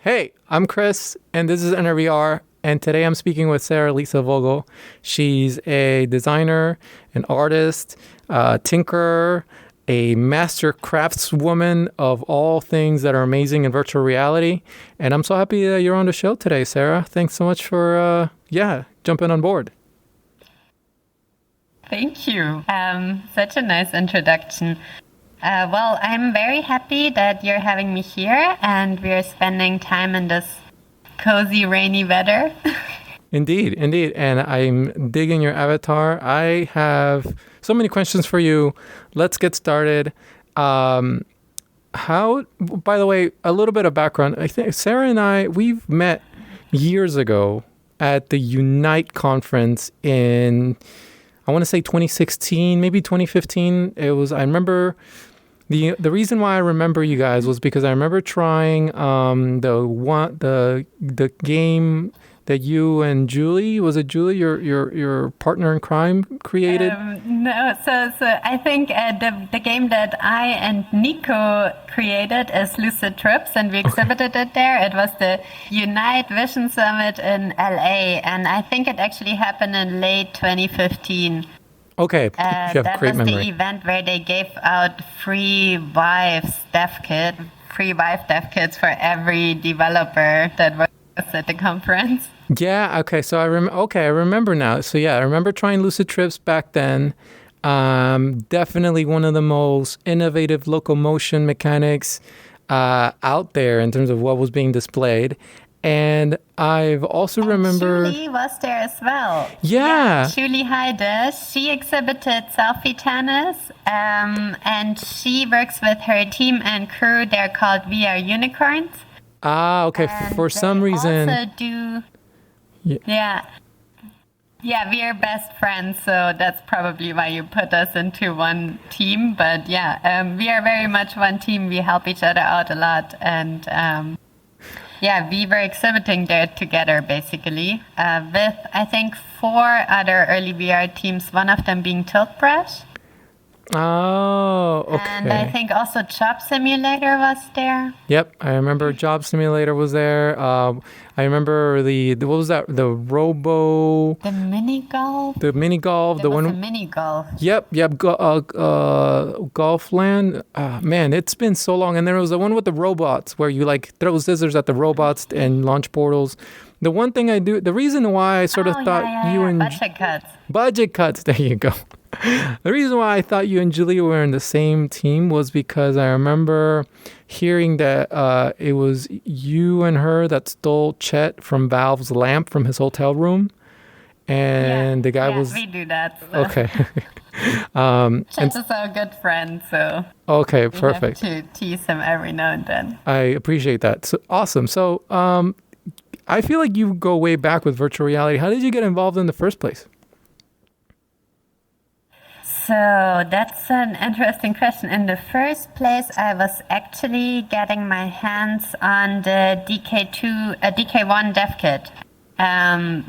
Hey, I'm Chris, and this is EnterVR, and today I'm speaking with Sara Lisa Vogl. She's a designer, an artist, tinkerer, a master craftswoman of all things that are amazing in virtual reality. And I'm so happy that you're on the show today, Sara. Thanks so much for, jumping on board. Thank you. Such a nice introduction. Well, I'm very happy that you're having me here and we're spending time in this cozy, rainy weather. Indeed. And I'm digging your avatar. I have so many questions for you. Let's get started. By the way, a little bit of background. I think Sara and we've met years ago at the Unite conference in, I want to say 2016, maybe 2015. I remember the reason why I remember you guys was because I remember trying the game that you and Julie, was it Julie, your partner in crime, created? No, so I think the game that I and Nico created is Lucid Trips, and we exhibited it there. It was the Unite Vision Summit in LA, and I think it actually happened in late 2015. Okay, you have great memory. That was the event where they gave out free Vive dev kits for every developer that was at the conference. Yeah, okay, so I remember now. So yeah, I remember trying Lucid Trips back then. Definitely one of the most innovative locomotion mechanics out there in terms of what was being displayed. And I've also remembered... Julie was there as well. Yeah. Julie Heide, she exhibited selfie tennis, and she works with her team and crew. They're called VR Unicorns. Ah, okay. And for some reason... also do... Yeah, we are best friends, so that's probably why you put us into one team. But yeah, we are very much one team. We help each other out a lot. And we were exhibiting there together, basically, with, I think, 4 other early VR teams, one of them being Tilt Brush. Oh, okay. And I think also Job Simulator was there. Yep, I remember Job Simulator was there. I remember what was that? The Robo... The mini golf. The mini golf. The mini golf. Yep. Golfland. Man, it's been so long. And there was the one with the robots where you like throw scissors at the robots and launch portals. The one thing the reason why I sort of thought you and... Budget cuts. Budget cuts, there you go. The reason why I thought you and Julia were in the same team was because I remember hearing that it was you and her that stole Chet from Valve's lamp from his hotel room. And the guy was... we do that. So. Okay. Chet is our good friend, so... Okay, perfect. We have to tease him every now and then. I appreciate that. So, awesome. So I feel like you go way back with virtual reality. How did you get involved in the first place? So that's an interesting question. In the first place, I was actually getting my hands on the DK1 dev kit.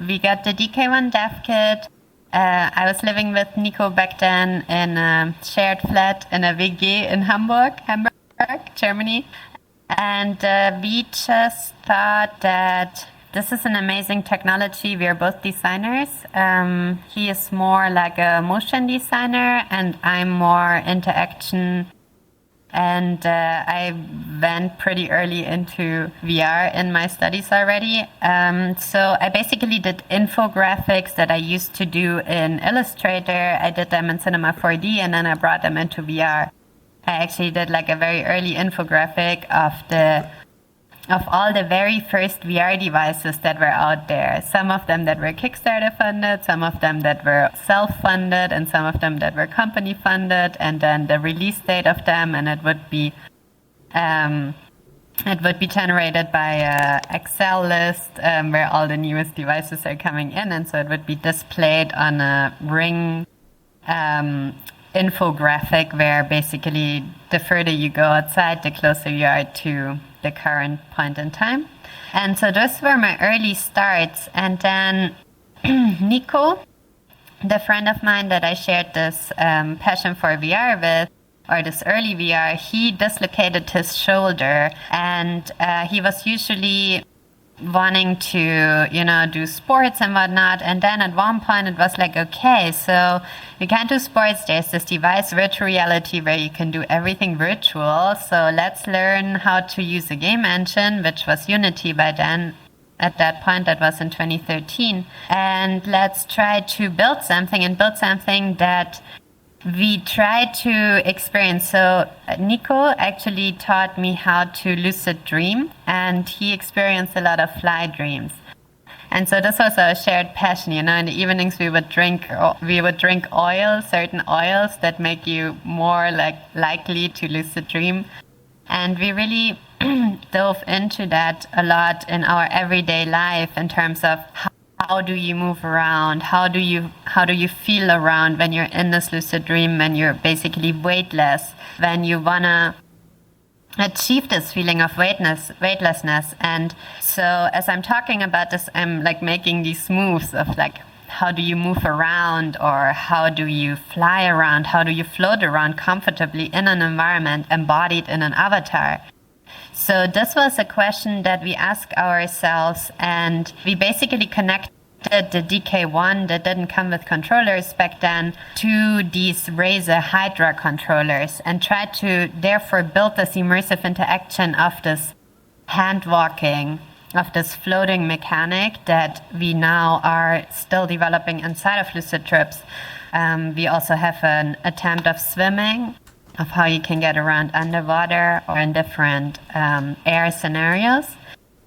We got the DK1 dev kit. I was living with Nico back then in a shared flat in a WG in Hamburg, Germany. And we just thought that this is an amazing technology. We are both designers. He is more like a motion designer and I'm more into action. And I went pretty early into VR in my studies already. So I basically did infographics that I used to do in Illustrator. I did them in Cinema 4D and then I brought them into VR. I actually did like a very early infographic of all the very first VR devices that were out there. Some of them that were Kickstarter funded, some of them that were self-funded, and some of them that were company funded, and then the release date of them, and it would be generated by an Excel list where all the newest devices are coming in, and so it would be displayed on a ring infographic where basically the further you go outside, the closer you are to the current point in time. And so those were my early starts. And then Nico, the friend of mine that I shared this passion for VR with, or this early VR, he dislocated his shoulder, and he was usually wanting to, do sports and whatnot. And then at one point it was like, okay, so you can't do sports. There's this device, virtual reality, where you can do everything virtual. So let's learn how to use a game engine, which was Unity by then. At that point, that was in 2013. And let's try to build something that we try to experience. So Nico actually taught me how to lucid dream, and he experienced a lot of fly dreams. And so this was our shared passion, In the evenings we would drink oil, certain oils that make you more likely to lucid dream. And we really dove into that a lot in our everyday life in terms of how do you move around? How do you feel around when you're in this lucid dream, when you're basically weightless, when you wanna achieve this feeling of weightlessness? And so as I'm talking about this, I'm making these moves of how do you move around, or how do you fly around? How do you float around comfortably in an environment embodied in an avatar? So this was a question that we asked ourselves, and we basically connected the DK1 that didn't come with controllers back then to these Razer Hydra controllers, and tried to therefore build this immersive interaction of this hand walking, of this floating mechanic that we now are still developing inside of Lucid Trips. We also have an attempt of swimming, of how you can get around underwater or in different air scenarios.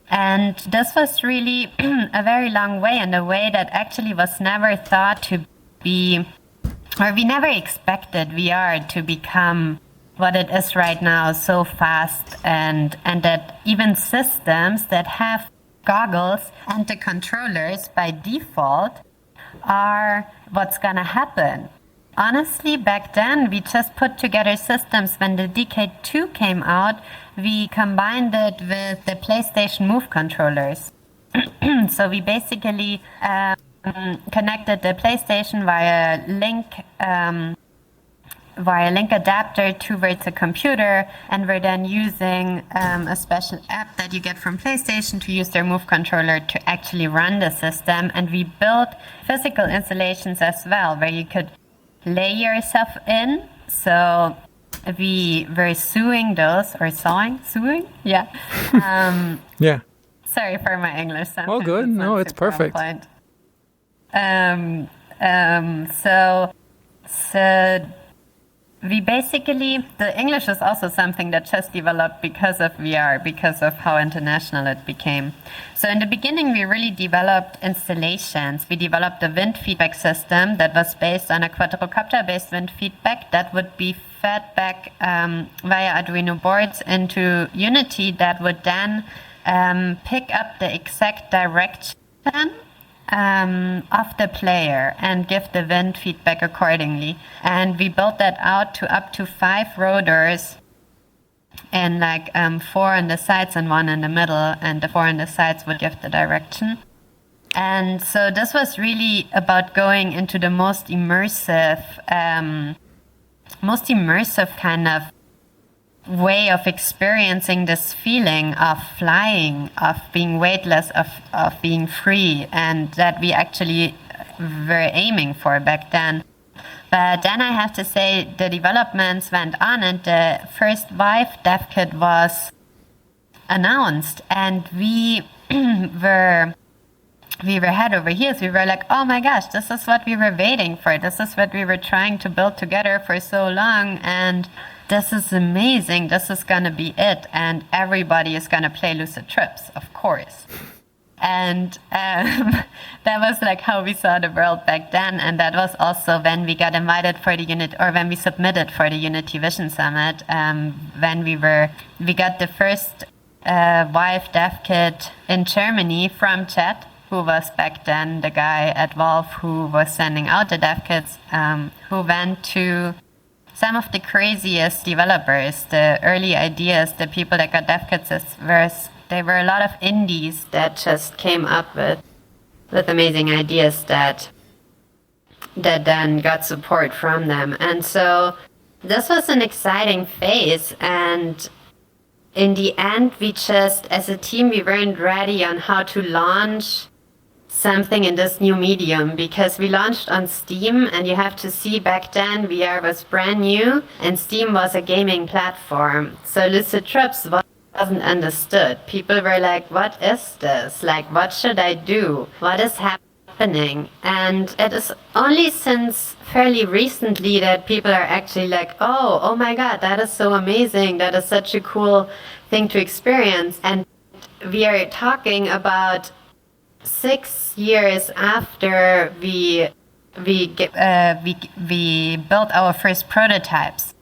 And this was really a very long way, in a way that actually was never thought to be, or we never expected VR to become what it is right now so fast, and that even systems that have goggles and the controllers by default are what's gonna happen. Honestly, back then, we just put together systems. When the DK2 came out, we combined it with the PlayStation Move controllers. So we basically connected the PlayStation via link adapter towards a computer, and we're then using a special app that you get from PlayStation to use their Move controller to actually run the system. And we built physical installations as well, where you could lay yourself in. So we were suing? Yeah. Yeah. Sorry for my English. Oh, good. No, it's perfect. So we basically, the English is also something that just developed because of VR, because of how international it became. So in the beginning, we really developed installations. We developed a wind feedback system that was based on a quadrocopter-based wind feedback that would be fed back via Arduino boards into Unity, that would then pick up the exact direction of the player and give the wind feedback accordingly. And we built that out to up to 5 rotors, and 4 on the sides and 1 in the middle, and the 4 on the sides would give the direction. And so this was really about going into the most immersive kind of way of experiencing this feeling of flying, of being weightless, of being free, and that we actually were aiming for back then. But then I have to say the developments went on, and the first Vive dev kit was announced, and we were head over heels. We were like, oh my gosh, this is what we were waiting for. This is what we were trying to build together for so long, and this is amazing. This is going to be it. And everybody is going to play Lucid Trips, of course. And that was how we saw the world back then. And that was also when we got invited for when we submitted for the Unity Vision Summit, when we got the first Vive dev kit in Germany from Chad, who was back then the guy at Valve who was sending out the dev kits, who went to some of the craziest developers, the early ideas, the people that got dev kits. There were a lot of indies that just came up with amazing ideas that then got support from them. And so This was an exciting phase, and in the end, we just, as a team, we weren't ready on how to launch something in this new medium, because we launched on Steam, and you have to see back then VR was brand new and Steam was a gaming platform. So Lucid Trips wasn't understood. People were like, what is this? Like, what should I do? What is happening? And it is only since fairly recently that people are actually like, oh my God, that is so amazing. That is such a cool thing to experience. And we are talking about 6 years after we built our first prototypes,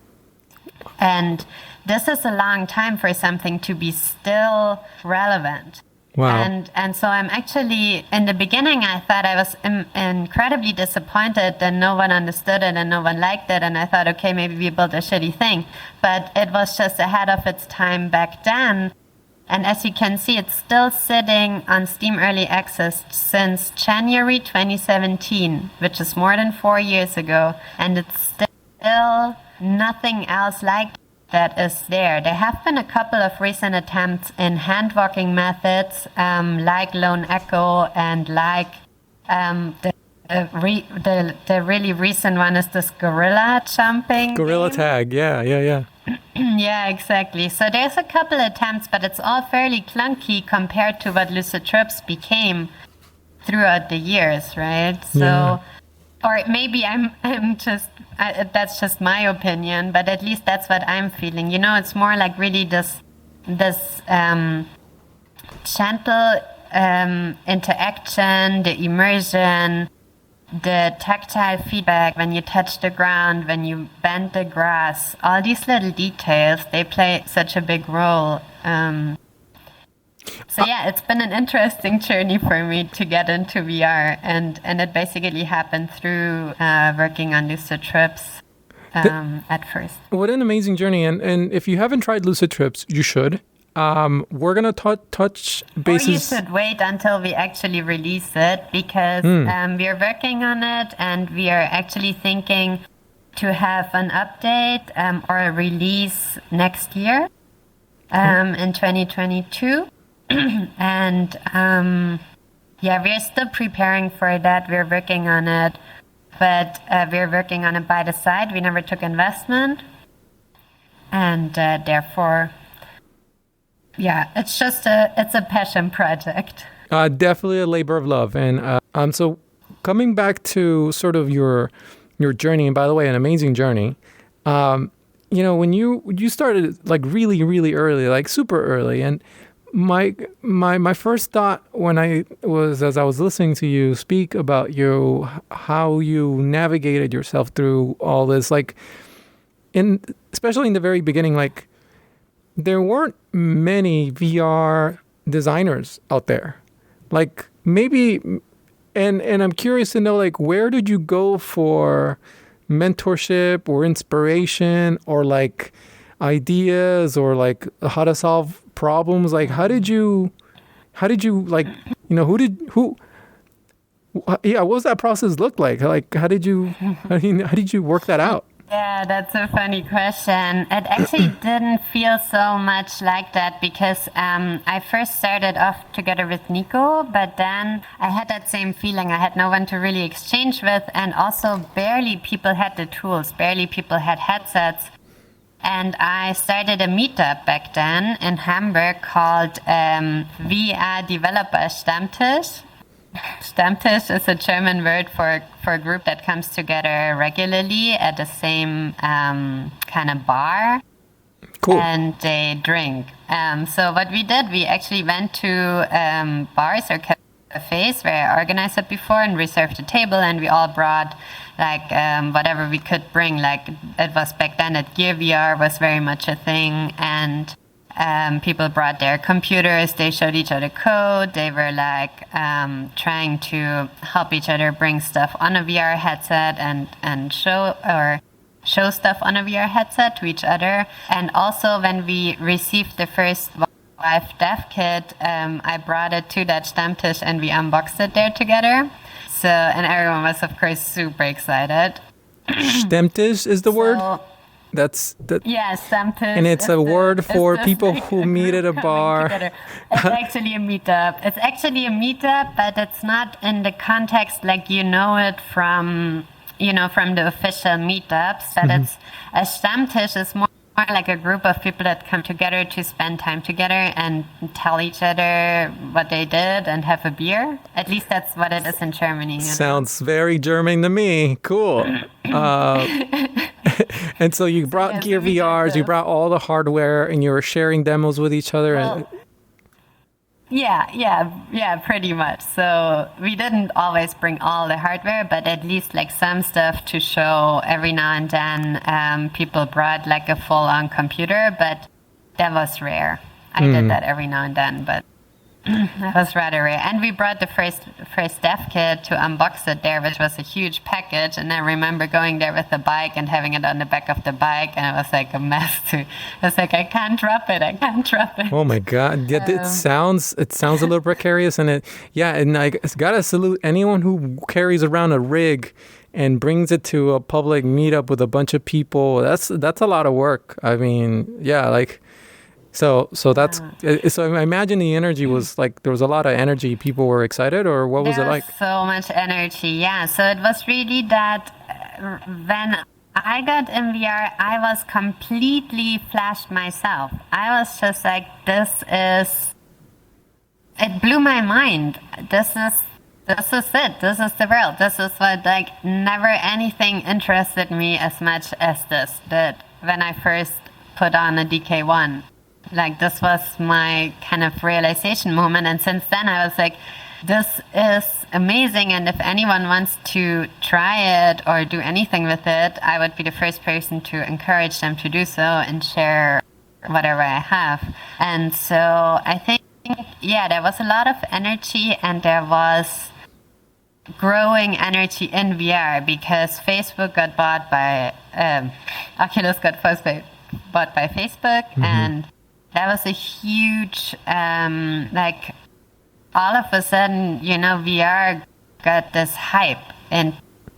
and this is a long time for something to be still relevant. Wow. And so I'm actually, in the beginning, I thought I was incredibly disappointed that no one understood it and no one liked it. And I thought, okay, maybe we built a shitty thing. But it was just ahead of its time back then. And as you can see, it's still sitting on Steam Early Access since January 2017, which is more than 4 years ago. And it's still nothing else like that is there. There have been a couple of recent attempts in hand-walking methods, like Lone Echo, and like the really recent one is this gorilla jumping. Gorilla game. tag. Yeah. Yeah, exactly. So there's a couple attempts, but it's all fairly clunky compared to what Lucid Trips became throughout the years, right? So, Yeah. or maybe I'm just, that's just my opinion, but at least that's what I'm feeling. You know, it's more like really this gentle interaction, the immersion, the tactile feedback when you touch the ground, when you bend the grass, all these little details, they play such a big role. So yeah, it's been an interesting journey for me to get into VR, and it basically happened through working on Lucid Trips at first. What an amazing journey. And if you haven't tried Lucid Trips, you should. We're going to touch bases. Or you should wait until we actually release it, because we are working on it, and we are actually thinking to have an update or a release next year in 2022. And yeah, we're still preparing for that. We're working on it, but we're working on it by the side. We never took investment, and therefore, yeah, it's a passion project. Definitely a labor of love. And so coming back to sort of your journey, and by the way, an amazing journey. You know, when you started like really, really early, like super early, and my first thought as I was listening to you speak about how you navigated yourself through all this, like especially in the very beginning, like there weren't many VR designers out there. Like maybe, and I'm curious to know, like, where did you go for mentorship or inspiration or like ideas or like how to solve problems? Like, how did you like, you know, what was that process look like? Like, how did you work that out? Yeah, that's a funny question. It actually didn't feel so much like that, because I first started off together with Nico, but then I had that same feeling. I had no one to really exchange with, and also barely people had the tools, barely people had headsets. And I started a meetup back then in Hamburg called VR Developer Stammtisch. Stammtisch is a German word for a group that comes together regularly at the same kind of bar. Cool. And they drink. So what we did, we actually went to bars or cafes where I organized it before and reserved a table, and we all brought like whatever we could bring. Like it was back then that Gear VR was very much a thing, and people brought their computers, they showed each other code, they were like trying to help each other bring stuff on a VR headset and show stuff on a VR headset to each other. And also when we received the first Vive dev kit, I brought it to that Stammtisch and we unboxed it there together. So, and everyone was of course super excited. Stammtisch is the word? That's that. Yeah, Stammtisch. And it's a word for people like who meet at a bar. Together. It's actually a meetup. It's actually a meetup, but it's not in the context like you know it from the official meetups. But it's a Stammtisch is more like a group of people that come together to spend time together and tell each other what they did and have a beer. At least that's what it is in Germany. Sounds very German to me. Cool. And so you brought Gear VRs, you brought all the hardware, and you were sharing demos with each other. Well, yeah, pretty much. So we didn't always bring all the hardware, but at least like some stuff to show every now and then. People brought like a full-on computer, but that was rare. I did that every now and then, but that was rather rare. And we brought the first dev kit to unbox it there, which was a huge package. And I remember going there with the bike and having it on the back of the bike, and it was like a mess too. I was like, I can't drop it. Oh my God. Yeah, it sounds a little precarious, and and I gotta salute anyone who carries around a rig and brings it to a public meetup with a bunch of people. That's a lot of work. I mean, yeah, like So I imagine the energy was like, there was a lot of energy. People were excited, or what was it like? So much energy, yeah. So it was really that when I got in VR, I was completely flashed myself. I was just like, it blew my mind. This is it. This is the world. This is what, like, never anything interested me as much as this did when I first put on a DK1. Like, this was my kind of realization moment. And since then I was like, this is amazing. And if anyone wants to try it or do anything with it, I would be the first person to encourage them to do so and share whatever I have. And so I think, there was a lot of energy, and there was growing energy in VR because Facebook got bought by, Oculus got bought by Facebook. And that was a huge, all of a sudden, VR got this hype. And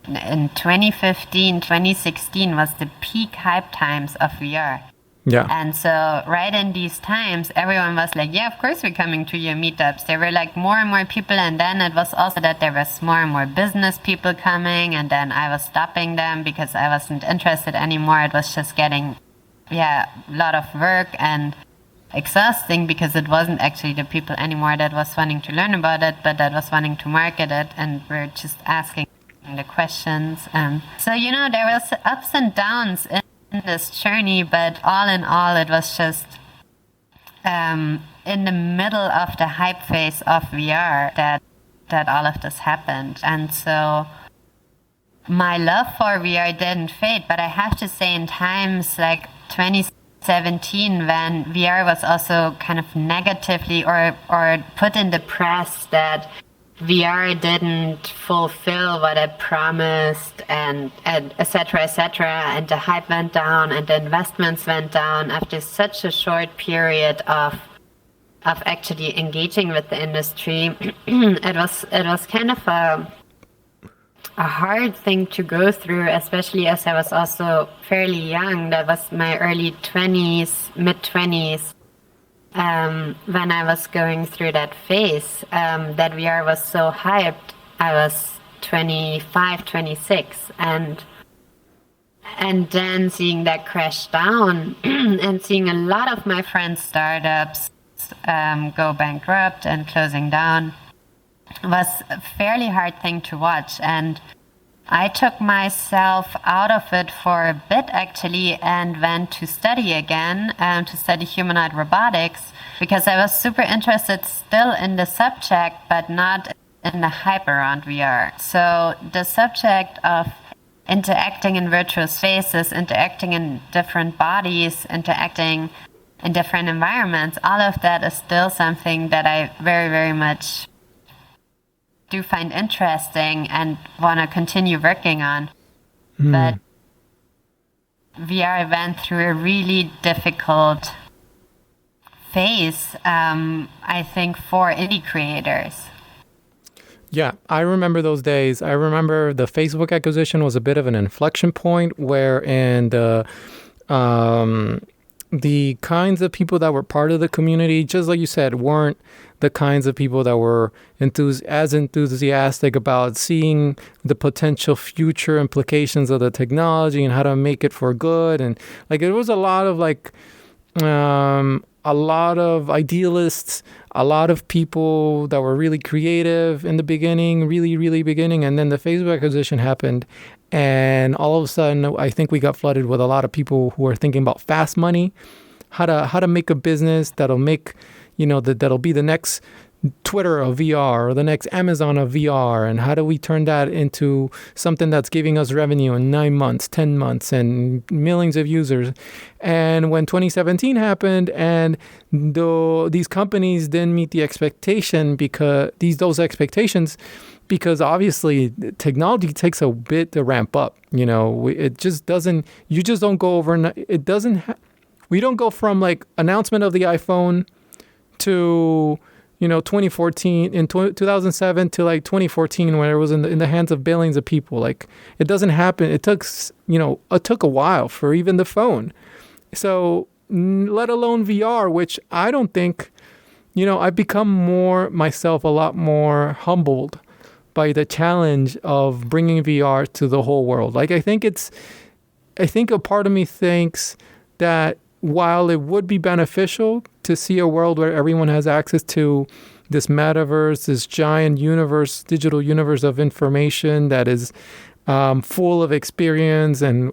in 2015, 2016 was the peak hype times of VR. Yeah. And so right in these times, everyone was like, yeah, of course we're coming to your meetups. There were like more and more people. And then it was also that there was more and more business people coming. And then I was stopping them because I wasn't interested anymore. It was just getting, a lot of work and exhausting because it wasn't actually the people anymore that was wanting to learn about it, but that was wanting to market it, and we're just asking the questions. So there was ups and downs in this journey, but all in all, it was just in the middle of the hype phase of VR that all of this happened. And so my love for VR didn't fade, but I have to say in times like 2017, when VR was also kind of negatively or put in the press that VR didn't fulfill what it promised, and et cetera, and the hype went down and the investments went down after such a short period of actually engaging with the industry. It was kind of a hard thing to go through, especially as I was also fairly young. That was my early 20s, mid-20s, when I was going through that phase, that VR was so hyped. I was 25, 26, and then seeing that crash down and seeing a lot of my friends' startups go bankrupt and closing down was a fairly hard thing to watch. And I took myself out of it for a bit, actually, and went to study again, to study humanoid robotics, because I was super interested still in the subject, but not in the hype around VR. So the subject of interacting in virtual spaces, interacting in different bodies, interacting in different environments, all of that is still something that I very, very much do find interesting and want to continue working on. But VR went through a really difficult phase, I think, for indie creators. Yeah, I remember those days. I remember the Facebook acquisition was a bit of an inflection point wherein the kinds of people that were part of the community, just like you said, weren't the kinds of people that were as enthusiastic about seeing the potential future implications of the technology and how to make it for good. And like it was a lot of a lot of idealists, a lot of people that were really creative in the beginning, really beginning. And then the Facebook acquisition happened. And all of a sudden, I think we got flooded with a lot of people who are thinking about fast money, how to make a business that'll make, that'll be the next Twitter of VR or the next Amazon of VR. And how do we turn that into something that's giving us revenue in 9 months, 10 months, and millions of users? And when 2017 happened and these companies didn't meet the expectation those expectations, because obviously technology takes a bit to ramp up. It just doesn't, you just don't go overnight. It doesn't, we don't go from like announcement of the iPhone to, 2014, in 2007 to like 2014, when it was in the hands of billions of people. Like it doesn't happen. It took a while for even the phone. So let alone VR, which I don't think, I've become a lot more humbled by the challenge of bringing VR to the whole world. Like, I think a part of me thinks that while it would be beneficial to see a world where everyone has access to this metaverse, this giant universe, digital universe of information that is full of experience and,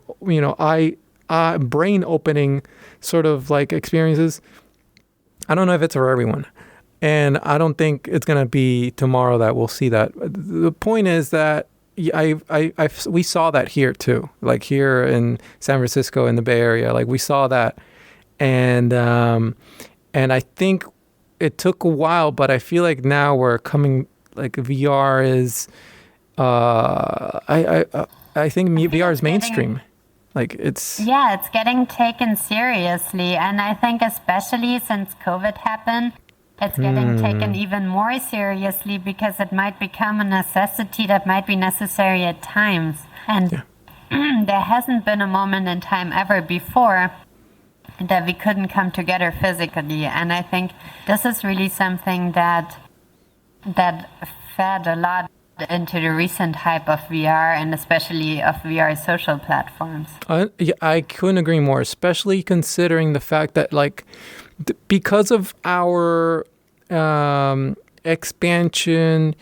brain opening sort of like experiences, I don't know if it's for everyone. And I don't think it's going to be tomorrow that we'll see that. The point is that we saw that here too, like here in San Francisco in the Bay Area, like we saw that. And I think it took a while, but I feel like now we're coming, like VR is, I think VR is mainstream. Like it's getting taken seriously. And I think especially since COVID happened, it's getting taken even more seriously because it might become a necessity that might be necessary at times. And there hasn't been a moment in time ever before that we couldn't come together physically. And I think this is really something that fed a lot into the recent hype of VR and especially of VR social platforms. I couldn't agree more, especially considering the fact that like because of our expansion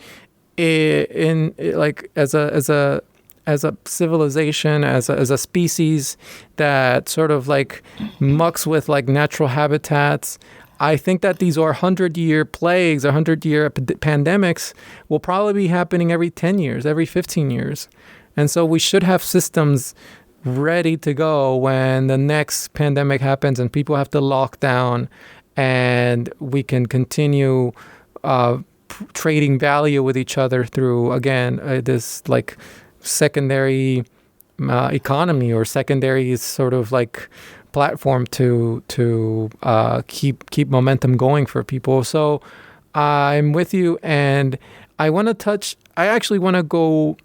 in like as a civilization, as a species that sort of like mucks with like natural habitats, I think that these are 100-year plagues, 100-year pandemics will probably be happening every 10 years, every 15 years. And so we should have systems ready to go when the next pandemic happens and people have to lock down, and we can continue trading value with each other through, again, this like secondary economy or secondary sort of like platform to keep momentum going for people. So I'm with you, and I actually want to go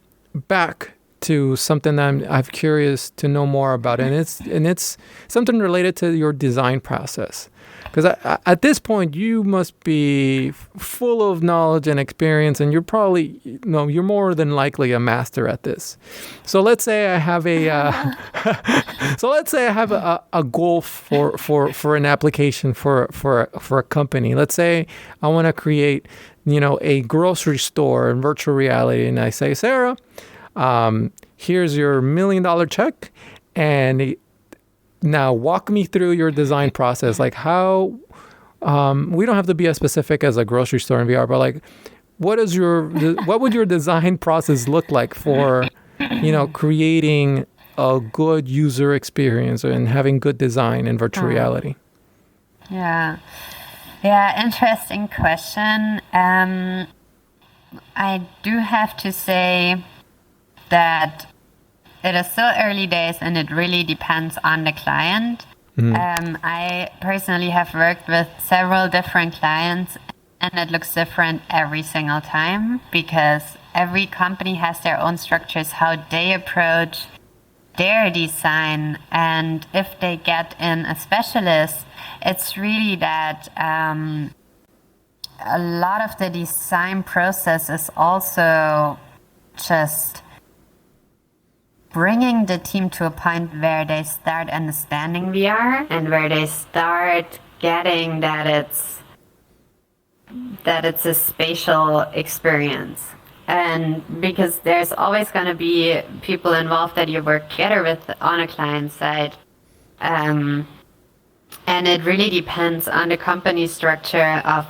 back to something that I'm curious to know more about, and it's something related to your design process. Because at this point, you must be full of knowledge and experience, and you're probably, you're more than likely a master at this. So let's say I have a goal for an application for a company. Let's say I want to create, a grocery store in virtual reality, and I say, Sarah, here's your $1 million check, and now walk me through your design process. Like how, we don't have to be as specific as a grocery store in VR, but like, what would your design process look like for, creating a good user experience and having good design in virtual reality? Yeah, interesting question. I do have to say that it is still early days and it really depends on the client. I personally have worked with several different clients, and it looks different every single time because every company has their own structures, how they approach their design. And if they get in a specialist, it's really that a lot of the design process is also just bringing the team to a point where they start understanding VR and where they start getting that it's a spatial experience. And because there's always going to be people involved that you work together with on a client side. And it really depends on the company structure of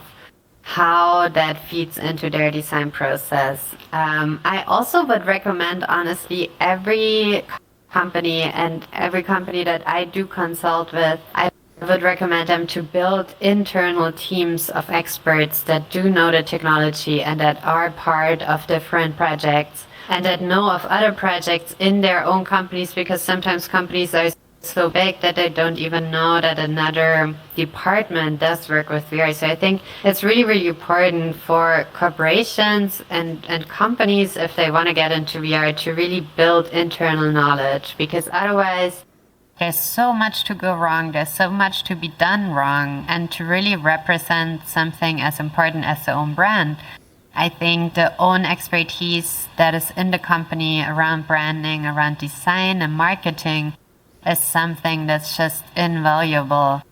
how that feeds into their design process. I also would recommend, honestly, every company that I do consult with, I would recommend them to build internal teams of experts that do know the technology and that are part of different projects and that know of other projects in their own companies, because sometimes companies are so big that they don't even know that another department does work with VR. So I think it's really, really important for corporations and companies, if they want to get into VR, to really build internal knowledge, because otherwise there's so much to go wrong, there's so much to be done wrong. And to really represent something as important as the own brand, I think the own expertise that is in the company around branding, around design and marketing is something that's just invaluable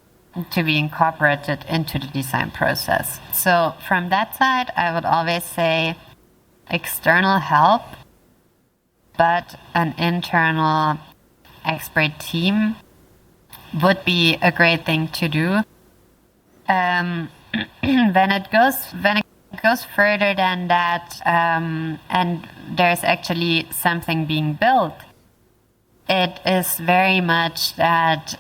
to be incorporated into the design process. So from that side, I would always say external help, but an internal expert team would be a great thing to do. When it goes further than that, and there's actually something being built, it is very much that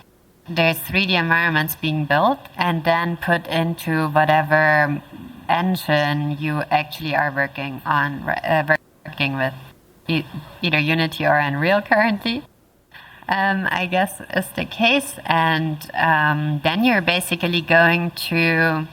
there's 3D environments being built and then put into whatever engine you actually are working with, either Unity or Unreal currently, I guess is the case. And then you're basically going to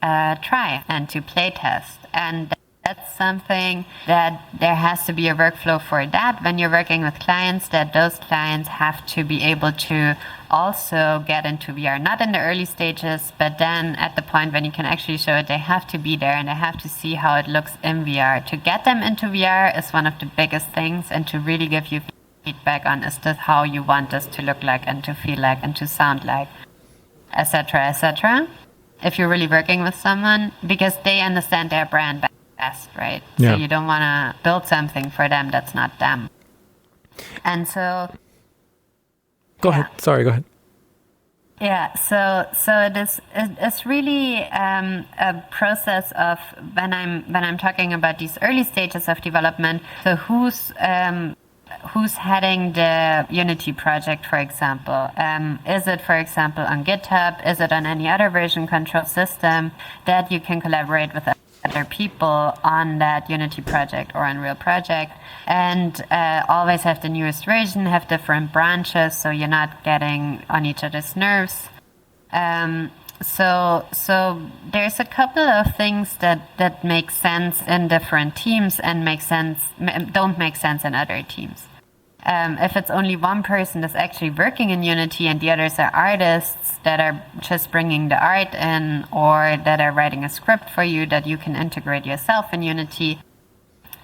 try and to play test. And that's something that there has to be a workflow for that when you're working with clients, that those clients have to be able to also get into VR, not in the early stages, but then at the point when you can actually show it, they have to be there and they have to see how it looks in VR. To get them into VR is one of the biggest things, and to really give you feedback on, is this how you want this to look like and to feel like and to sound like, etc., etc. If you're really working with someone, because they understand their brand best, right? Yeah. So you don't want to build something for them that's not them. And so Go ahead. Sorry, go ahead. Yeah, so it's really a process of when I'm talking about these early stages of development. So who's heading the Unity project, for example? Is it, for example, on GitHub? Is it on any other version control system that you can collaborate with other people on that Unity project or Unreal project? And always have the newest version, have different branches, so you're not getting on each other's nerves. So there's a couple of things that make sense in different teams and don't make sense in other teams. If it's only one person that's actually working in Unity and the others are artists that are just bringing the art in, or that are writing a script for you that you can integrate yourself in Unity,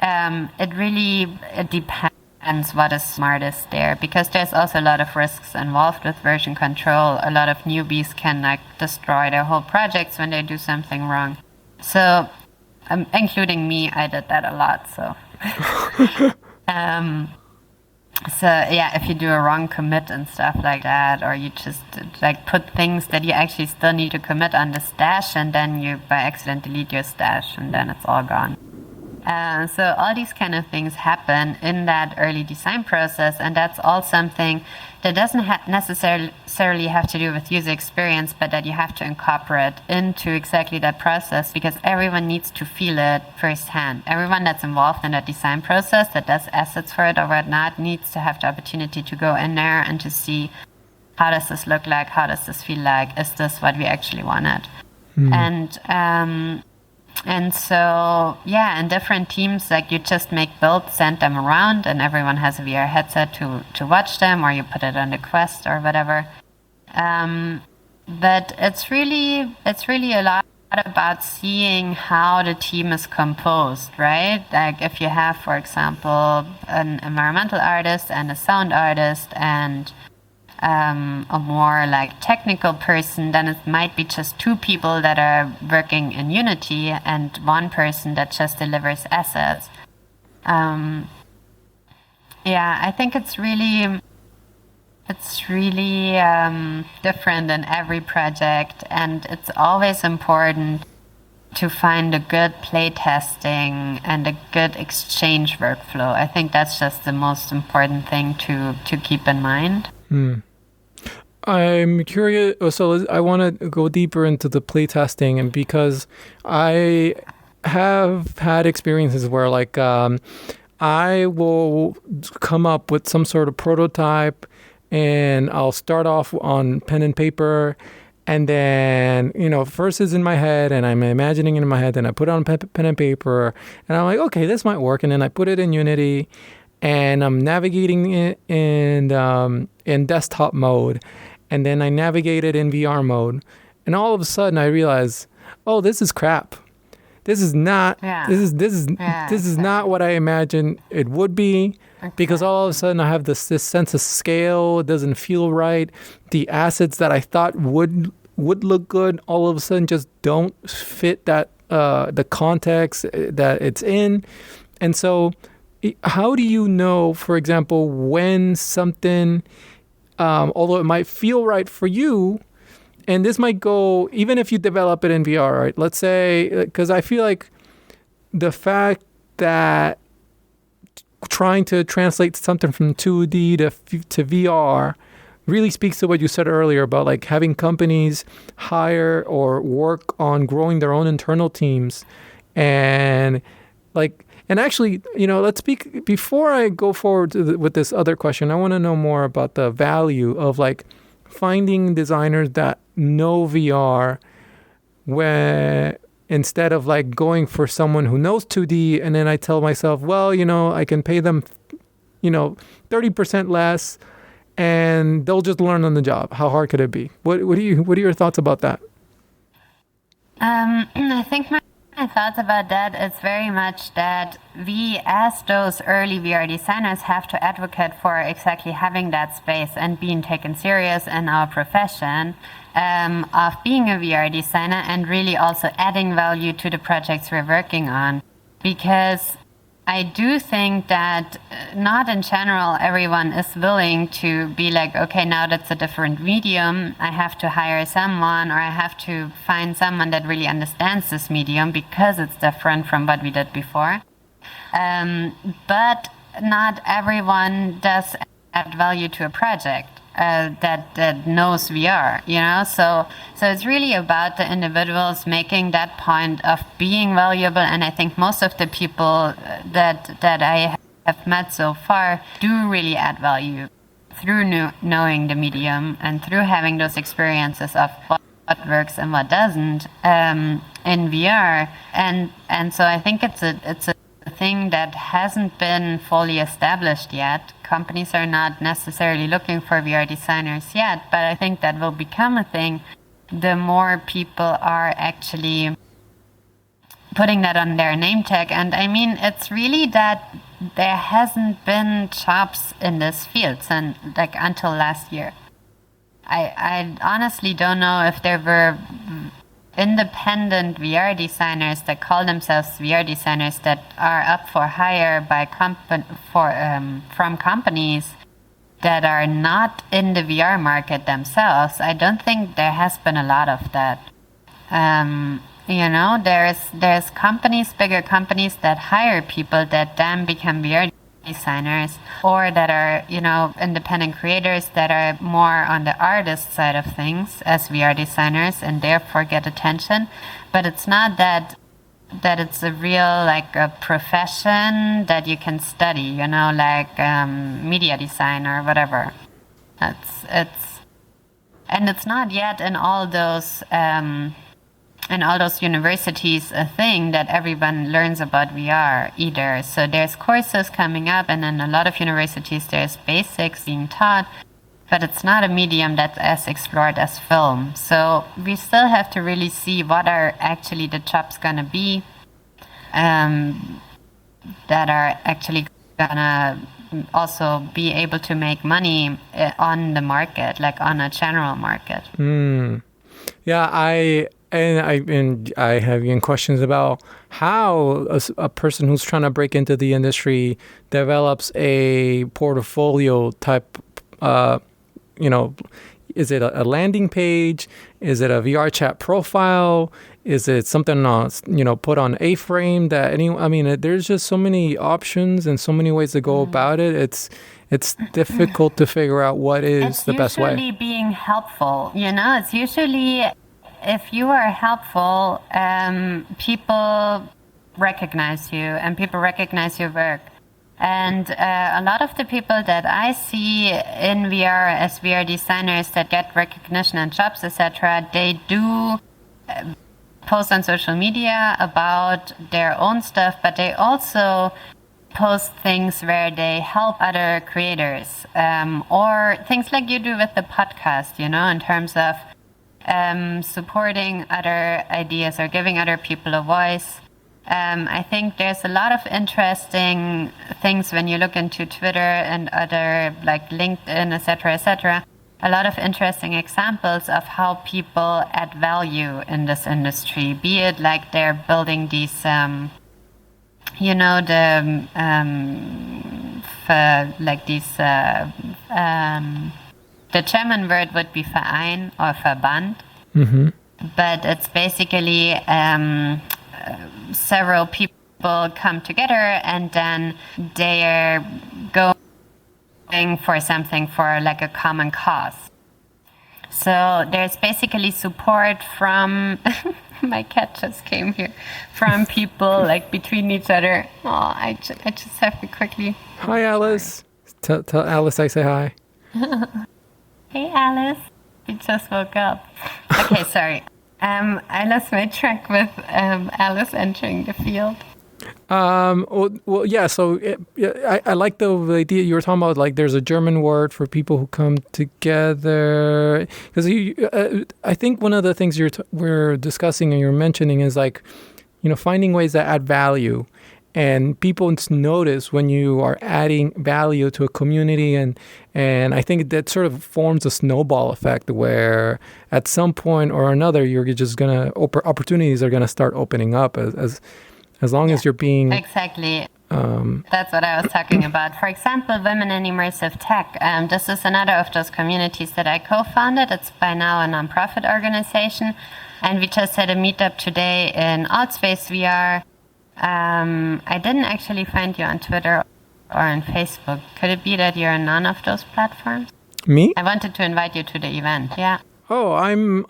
it depends what is smartest there, because there's also a lot of risks involved with version control. A lot of newbies can destroy their whole projects when they do something wrong. So, including me, I did that a lot. So, so yeah, if you do a wrong commit and stuff like that, or you just put things that you actually still need to commit on the stash, and then you by accident delete your stash, and then it's all gone. So all these kind of things happen in that early design process, and that's all something that doesn't necessarily have to do with user experience, but that you have to incorporate into exactly that process, because everyone needs to feel it firsthand. Everyone that's involved in that design process, that does assets for it or whatnot, needs to have the opportunity to go in there and to see, how does this look like? How does this feel like? Is this what we actually wanted? And And so, yeah, in different teams, like you just make builds, send them around, and everyone has a VR headset to watch them, or you put it on the Quest or whatever. But it's really a lot about seeing how the team is composed, right? Like if you have, for example, an environmental artist and a sound artist and a more like technical person, then it might be just two people that are working in Unity and one person that just delivers assets. Yeah, I think it's really different in every project, and it's always important to find a good play testing and a good exchange workflow. I think that's just the most important thing to keep in mind. I'm curious. So I want to go deeper into the playtesting, and because I have had experiences where, like, I will come up with some sort of prototype, and I'll start off on pen and paper, and then first is in my head, and I'm imagining it in my head, and I put it on pen and paper, and I'm like, okay, this might work, and then I put it in Unity, and I'm navigating it in desktop mode. And then I navigate it in VR mode, and all of a sudden I realize, oh, this is crap. This is not. Yeah. This is not what I imagined it would be, because all of a sudden I have this sense of scale. It doesn't feel right. The assets that I thought would look good, all of a sudden just don't fit that the context that it's in. And so, how do you know, for example, when something, although it might feel right for you, and this might go, even if you develop it in VR, right? Let's say, because I feel like the fact that trying to translate something from 2D to VR really speaks to what you said earlier about like having companies hire or work on growing their own internal teams. And actually, let's speak, before I go forward with this other question, I want to know more about the value of like finding designers that know VR, where instead of like going for someone who knows 2D, and then I tell myself, well, I can pay them, 30% less, and they'll just learn on the job. How hard could it be? What are your thoughts about that? I think my thoughts about that is very much that we, as those early VR designers, have to advocate for exactly having that space and being taken serious in our profession of being a VR designer, and really also adding value to the projects we're working on. Because I do think that not in general everyone is willing to be like, okay, now that's a different medium, I have to hire someone, or I have to find someone that really understands this medium because it's different from what we did before. But not everyone does add value to a project that knows VR, So it's really about the individuals making that point of being valuable. And I think most of the people that I have met so far do really add value through knowing the medium and through having those experiences of what works and what doesn't in VR. And so I think it's a thing that hasn't been fully established yet. Companies are not necessarily looking for VR designers yet, but I think that will become a thing the more people are actually putting that on their name tag. And I mean, it's really that there hasn't been jobs in this field since until last year. I honestly don't know if there were independent VR designers that call themselves VR designers that are up for hire by from companies that are not in the VR market themselves. I don't think there has been a lot of that. There's companies, bigger companies that hire people that then become VR designers, or that are, independent creators that are more on the artist side of things as VR designers and therefore get attention. But it's not that it's a real, like, a profession that you can study, media design or whatever. And it's not yet in all those in all those universities a thing that everyone learns about VR either. So there's courses coming up, and in a lot of universities there's basics being taught, but it's not a medium that's as explored as film. So we still have to really see what are actually the jobs going to be that are actually going to also be able to make money on the market, like on a general market. Yeah, I have even questions about how a person who's trying to break into the industry develops a portfolio type. Is it a landing page? Is it a VR chat profile? Is it something put on A-frame there's just so many options and so many ways to go about it. It's difficult to figure out what is the best way. It's usually being helpful. It's usually, if you are helpful, people recognize you and people recognize your work. And a lot of the people that I see in VR as VR designers that get recognition and jobs, etc., they do post on social media about their own stuff, but they also post things where they help other creators, or things like you do with the podcast, in terms of supporting other ideas or giving other people a voice. I think there's a lot of interesting things when you look into Twitter and other, like LinkedIn, etc., a lot of interesting examples of how people add value in this industry, be it like they're building these, the German word would be Verein or Verband, but it's basically several people come together and then they're going for something for like a common cause. So there's basically support from my cat just came here, from people like between each other. Oh, I just have to quickly. Hi, Alice. Tell Alice I say hi. Hey, Alice. You just woke up. Okay, sorry. I lost my track with Alice entering the field. Well, yeah. So I like the idea you were talking about. Like, there's a German word for people who come together. Because I think one of the things we're discussing and you're mentioning is like, finding ways that add value, and people notice when you are adding value to a community, and I think that sort of forms a snowball effect where at some point or another you're just gonna opportunities are gonna start opening up as long as you're being exactly. That's what I was talking about. For example, Women in Immersive Tech. This is another of those communities that I co-founded. It's by now a nonprofit organization, and we just had a meetup today in Altspace VR. I didn't actually find you on Twitter or on Facebook. Could it be that you're on none of those platforms? Me? I wanted to invite you to the event. Yeah. Oh, I am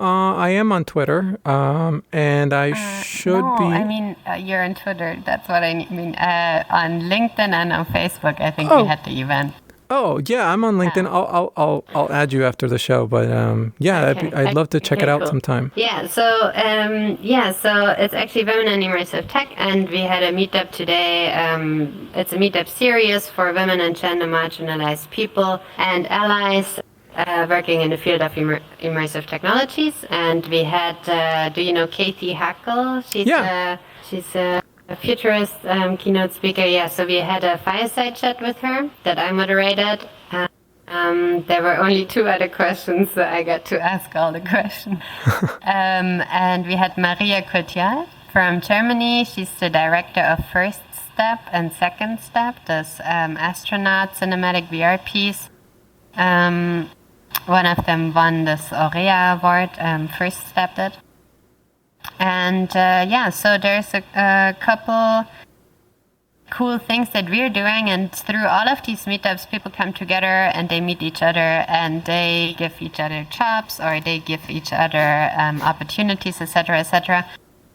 on Twitter, and I should be. No, I mean you're on Twitter. That's what I mean. On LinkedIn and on Facebook, I think we had the event. Oh yeah, I'm on LinkedIn. I'll add you after the show. But okay. I'd love to check it out sometime. Yeah. So so it's actually Women in Immersive Tech, and we had a meetup today. It's a meetup series for women and gender marginalized people and allies working in the field of immersive technologies. And we had, do you know Kathy Hackle? She's a futurist keynote speaker. Yeah, so we had a fireside chat with her that I moderated. There were only 2 other questions, so I got to ask all the questions. And we had Maria Kotial from Germany. She's the director of First Step and Second Step, this astronaut cinematic VR piece. One of them won this Aurea Award, First Step did. And so there's a couple cool things that we're doing, and through all of these meetups, people come together and they meet each other and they give each other jobs or they give each other opportunities, etc., etc.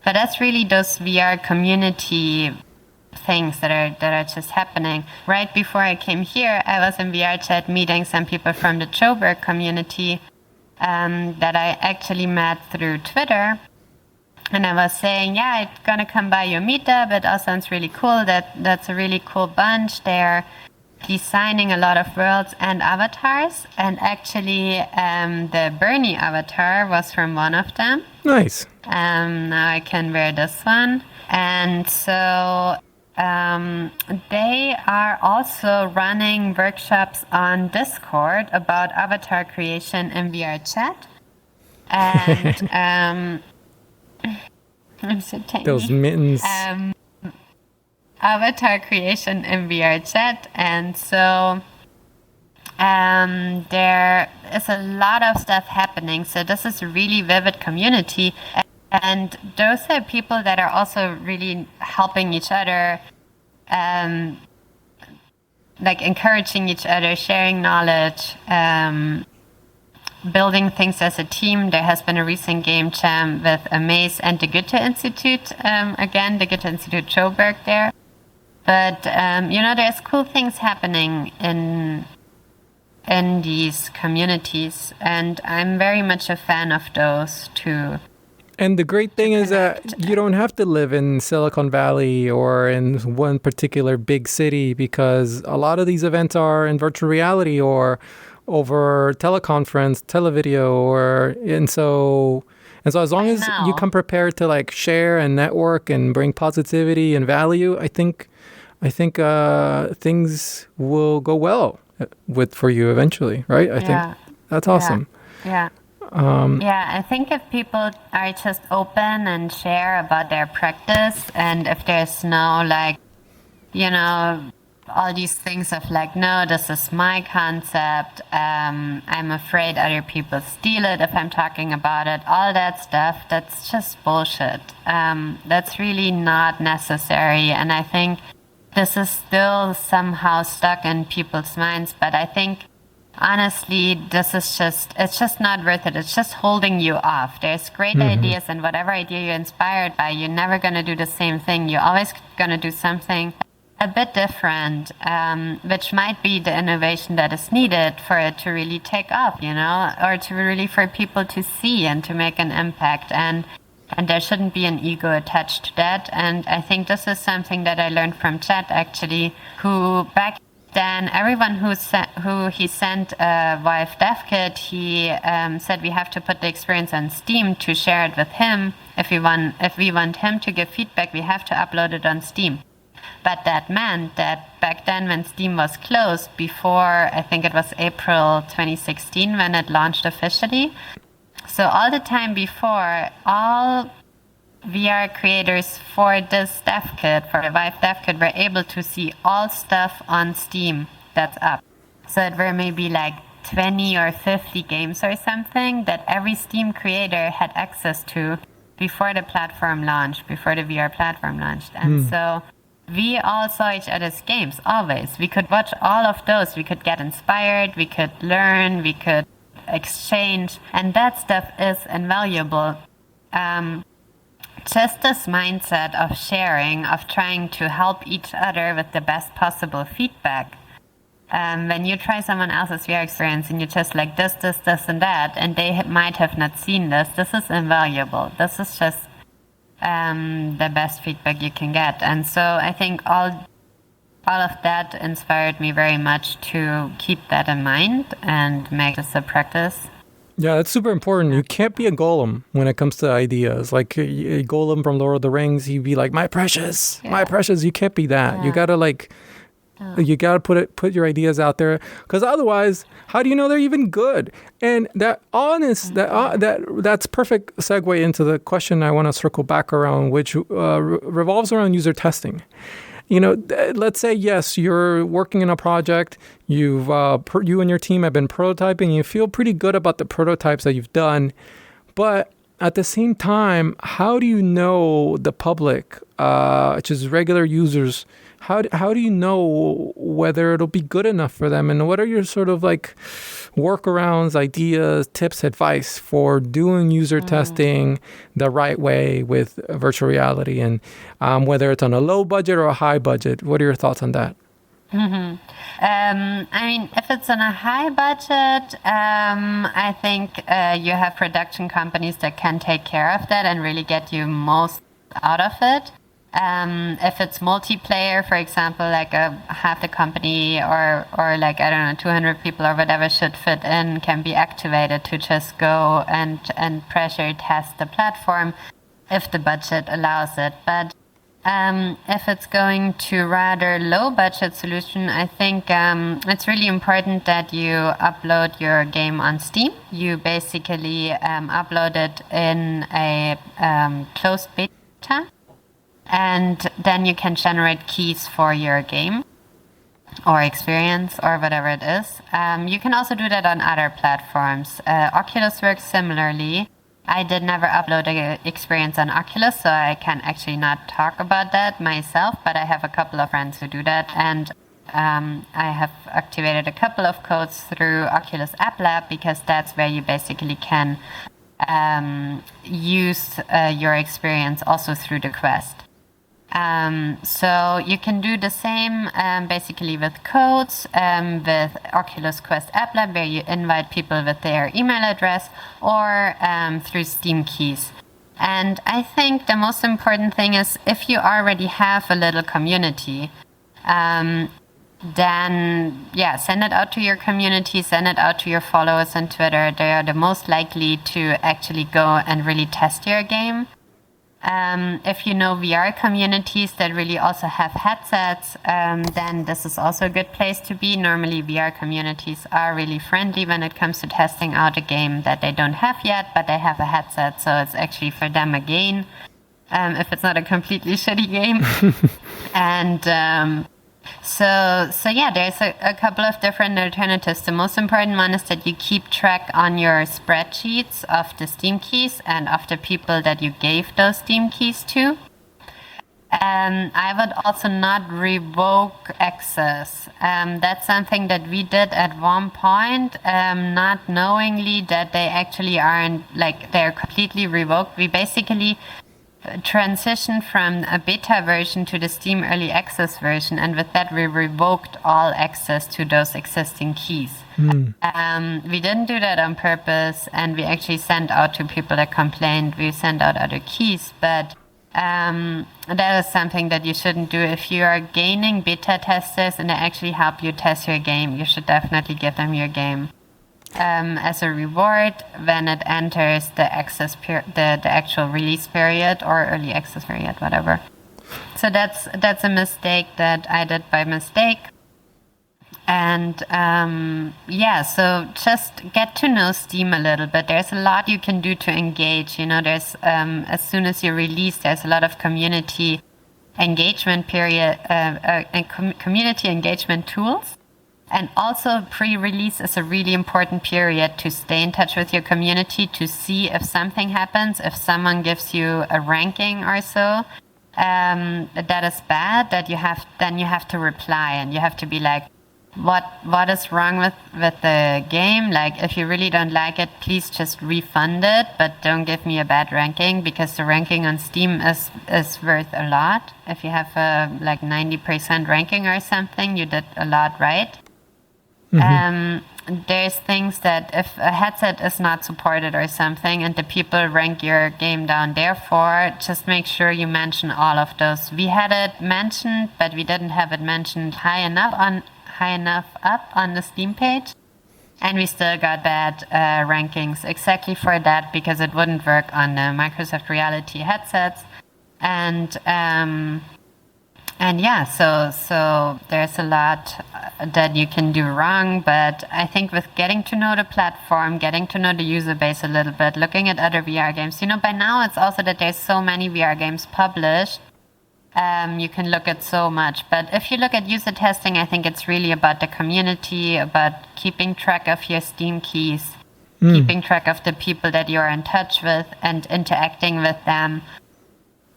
But that's really those VR community things that are just happening. Right before I came here, I was in VR chat meeting some people from the Joburg community that I actually met through Twitter. And I was saying, yeah, I'm gonna come by your meetup. It all sounds really cool. That's a really cool bunch. They're designing a lot of worlds and avatars. And actually, the Bernie avatar was from one of them. Nice. Now I can wear this one. And so they are also running workshops on Discord about avatar creation in VR chat. And I'm so tiny. Those mittens. Avatar creation in VR chat. And so there is a lot of stuff happening. So this is a really vivid community. And those are people that are also really helping each other, like encouraging each other, sharing knowledge, building things as a team. There has been a recent game jam with Amaze and the Goethe Institute, again, the Goethe Institute Joburg there. But, there's cool things happening in these communities, and I'm very much a fan of those too. And the great thing is that you don't have to live in Silicon Valley or in one particular big city, because a lot of these events are in virtual reality or over teleconference, televideo, and so as long as you come prepared to like share and network and bring positivity and value, I think things will go well for you eventually, right? I think that's awesome. Yeah. I think if people are just open and share about their practice, and if there's no all these things of like, no, this is my concept, I'm afraid other people steal it if I'm talking about it, all that stuff, that's just bullshit. That's really not necessary, and I think this is still somehow stuck in people's minds, but I think honestly, it's just not worth it. It's just holding you off. There's great ideas, and whatever idea you're inspired by, you're never going to do the same thing. You're always going to do something a bit different, which might be the innovation that is needed for it to really take off, or to really for people to see and to make an impact. And there shouldn't be an ego attached to that. And I think this is something that I learned from Chad, actually, who back then, everyone who he sent a Vive dev kit, he said we have to put the experience on Steam to share it with him. If we want him to give feedback, we have to upload it on Steam. But that meant that back then, when Steam was closed, before, I think it was April 2016 when it launched officially. So all the time before, all VR creators for this dev kit, for the Vive dev kit, were able to see all stuff on Steam that's up. So it were maybe like 20 or 50 games or something that every Steam creator had access to before the platform launched, before the VR platform launched. And so we all saw each other's games, always. We could watch all of those. We could get inspired, we could learn, we could exchange, and that stuff is invaluable. Just this mindset of sharing, of trying to help each other with the best possible feedback. When you try someone else's VR experience and you're just like this, and that, and they might have not seen this is invaluable. This is just the best feedback you can get. And so I think all of that inspired me very much to keep that in mind and make this a practice. Yeah, that's super important. You can't be a golem when it comes to ideas. Like a golem from Lord of the Rings, he'd be like, my precious. You can't be that. Yeah. You gotta put your ideas out there, because otherwise, how do you know they're even good? And that's perfect segue into the question I want to circle back around, which revolves around user testing. Let's say, yes, you're working in a project, you and your team have been prototyping, you feel pretty good about the prototypes that you've done, but at the same time, how do you know the public, which is regular users, how do you know whether it'll be good enough for them? And what are your sort of like workarounds, ideas, tips, advice for doing user testing the right way with virtual reality, and whether it's on a low budget or a high budget? What are your thoughts on that? I mean, if it's on a high budget, I think you have production companies that can take care of that and really get you most out of it. If it's multiplayer, for example, like half the company or like, I don't know, 200 people or whatever should fit in, can be activated to just go and pressure test the platform if the budget allows it. But if it's going to rather low budget solution, I think it's really important that you upload your game on Steam. You basically upload it in a closed beta, and then you can generate keys for your game or experience or whatever it is. You can also do that on other platforms. Oculus works similarly. I did never upload an experience on Oculus, so I can actually not talk about that myself, but I have a couple of friends who do that, and I have activated a couple of codes through Oculus App Lab, because that's where you basically can use your experience also through the Quest. So you can do the same basically with codes, with Oculus Quest App Lab, where you invite people with their email address, or through Steam keys. And I think the most important thing is, if you already have a little community, then send it out to your community, send it out to your followers on Twitter. They are the most likely to actually go and really test your game. If you know VR communities that really also have headsets, then this is also a good place to be. Normally VR communities are really friendly when it comes to testing out a game that they don't have yet, but they have a headset, so it's actually for them a gain, if it's not a completely shitty game. And so there's a couple of different alternatives. The most important one is that you keep track on your spreadsheets of the Steam keys and of the people that you gave those Steam keys to. I would also not revoke access. That's something that we did at one point, not knowingly that they actually aren't, like, they're completely revoked. We basically transitioned from a beta version to the Steam Early Access version, and with that we revoked all access to those existing keys. We didn't do that on purpose, and we actually sent out to people that complained, we sent out other keys, but that is something that you shouldn't do. If you are gaining beta testers and they actually help you test your game, you should definitely give them your game as a reward when it enters the access the actual release period or early access period, whatever. So that's a mistake that I did by mistake. And so just get to know Steam a little bit. There's a lot you can do to engage. You know, there's as soon as you release, there's a lot of community engagement community engagement tools. And also pre-release is a really important period to stay in touch with your community, to see if something happens, if someone gives you a ranking or so, that is bad, that you have to reply, and you have to be like, what is wrong with the game? Like, if you really don't like it, please just refund it, but don't give me a bad ranking, because the ranking on Steam is worth a lot. If you have a 90% ranking or something, you did a lot right. There's things that if a headset is not supported or something and the people rank your game down, therefore just make sure you mention all of those. We had it mentioned, but we didn't have it mentioned high enough up on the Steam page, and we still got bad rankings exactly for that, because it wouldn't work on the Microsoft Reality headsets. So there's a lot that you can do wrong, but I think with getting to know the platform, getting to know the user base a little bit, looking at other VR games, by now it's also that there's so many VR games published, you can look at so much. But if you look at user testing, I think it's really about the community, about keeping track of your Steam keys, keeping track of the people that you're in touch with and interacting with them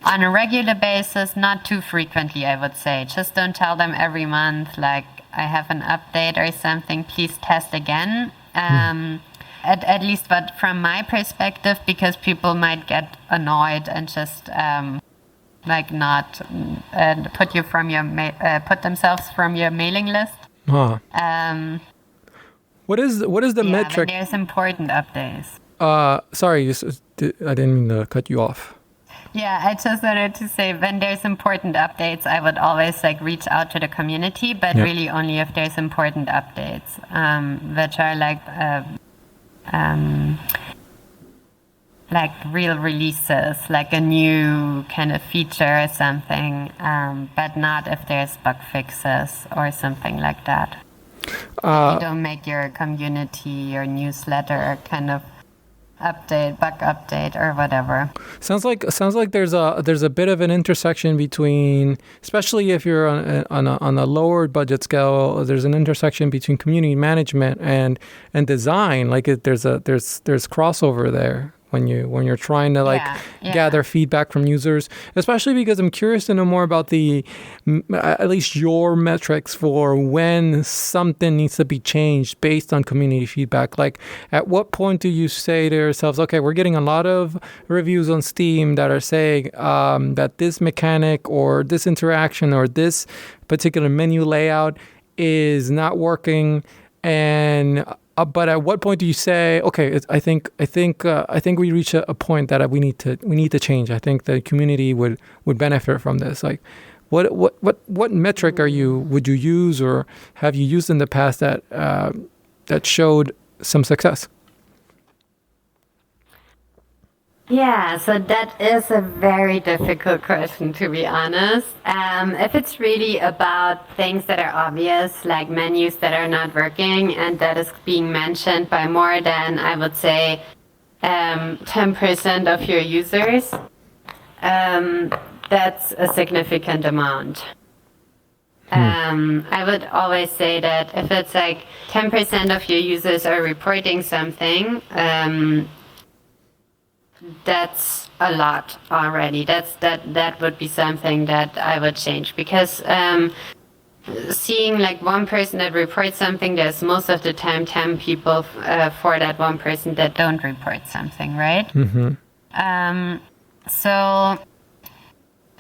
on a regular basis, not too frequently, I would say. Just don't tell them every month, like, I have an update or something, please test again. At least, but from my perspective, because people might get annoyed and just like not put themselves from your mailing list. Huh. What is the When metric? there's important updates. Sorry, I didn't mean to cut you off. Yeah, I just wanted to say when there's important updates, I would always like reach out to the community, but really only if there's important updates, which are like real releases, like a new kind of feature or something, but not if there's bug fixes or something like that. You don't make your community, your newsletter kind of bug update or whatever. Sounds like there's a bit of an intersection between, especially if you're on a lower budget scale, there's an intersection between community management and design. Like there's crossover there when you're trying to gather feedback from users, especially because I'm curious to know more about at least your metrics for when something needs to be changed based on community feedback. Like at what point do you say to yourselves, okay, we're getting a lot of reviews on Steam that are saying that this mechanic or this interaction or this particular menu layout is not working, and but at what point do you say, okay, I think we reach a point that we need to change. I think the community would benefit from this. Like, what metric would you use or have you used in the past that showed some success? Yeah, so that is a very difficult question, to be honest. If it's really about things that are obvious, like menus that are not working, and that is being mentioned by more than, I would say, 10% of your users, that's a significant amount. I would always say that if it's like 10% of your users are reporting something, that's a lot already. That would be something that I would change, because seeing like one person that reports something, there's most of the time 10 people for that one person that don't report something, right? Mm-hmm. So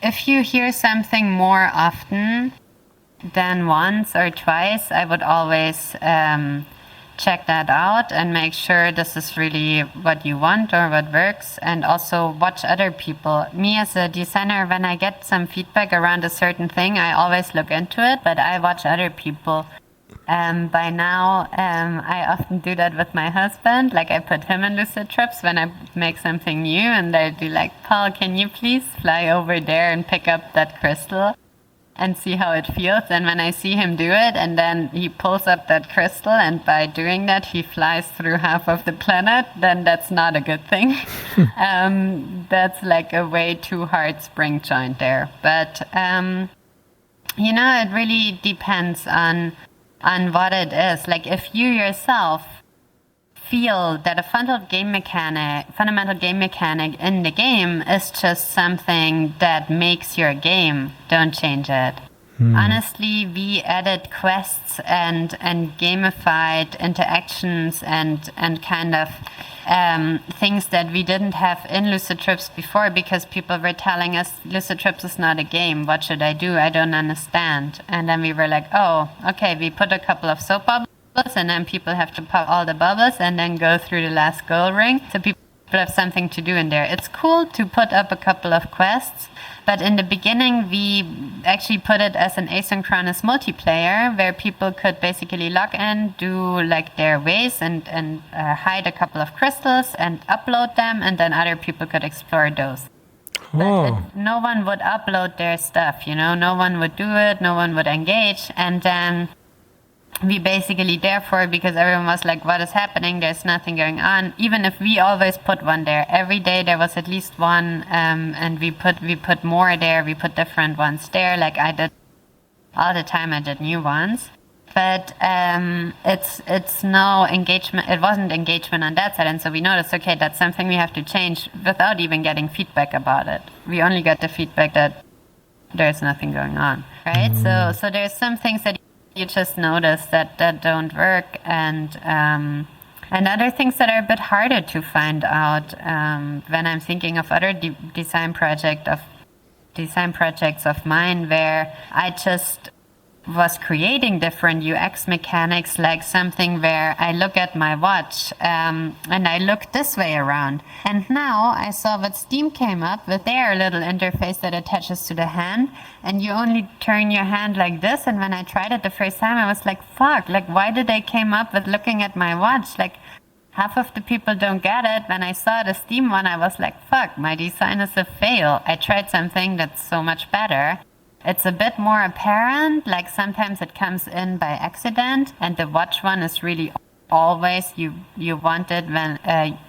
if you hear something more often than once or twice, I would always check that out and make sure this is really what you want or what works, and also watch other people. Me as a designer, when I get some feedback around a certain thing, I always look into it, but I watch other people. By now, I often do that with my husband. Like I put him in Lucid Trips when I make something new, and I do like, Paul, can you please fly over there and pick up that crystal and see how it feels? And when I see him do it, and then he pulls up that crystal, and by doing that he flies through half of the planet, then that's not a good thing. That's like a way too hard spring joint there. But it really depends on what it is. Like if you yourself feel that a fundamental game mechanic in the game is just something that makes your game, don't change it. Honestly, we added quests and gamified interactions and kind of things that we didn't have in Lucid Trips before, because people were telling us Lucid Trips is not a game. What should I do? I don't understand. And then we were like, oh, okay, we put a couple of soap bubbles, and then people have to pop all the bubbles and then go through the last goal ring. So people have something to do in there. It's cool to put up a couple of quests, but in the beginning we actually put it as an asynchronous multiplayer where people could basically log in, do like their ways and hide a couple of crystals and upload them, and then other people could explore those. But no one would upload their stuff, no one would do it, no one would engage. And then we basically, therefore, because everyone was like, what is happening? There's nothing going on. Even if we always put one there, every day there was at least one, and we put more there, we put different ones there. Like I did all the time, I did new ones. But it's no engagement. It wasn't engagement on that side. And so we noticed, okay, that's something we have to change without even getting feedback about it. We only got the feedback that there's nothing going on, right? So there's some things that you just notice that don't work, and other things that are a bit harder to find out when I'm thinking of other design project of design projects of mine where I just was creating different UX mechanics, like something where I look at my watch and I look this way around. And now I saw what Steam came up with their little interface that attaches to the hand, and you only turn your hand like this. And when I tried it the first time, I was like, fuck, like why did they came up with looking at my watch? Like half of the people don't get it. When I saw the Steam one, I was like, fuck, my design is a fail. I tried something that's so much better. It's a bit more apparent, like sometimes it comes in by accident, and the watch one is really always you want it when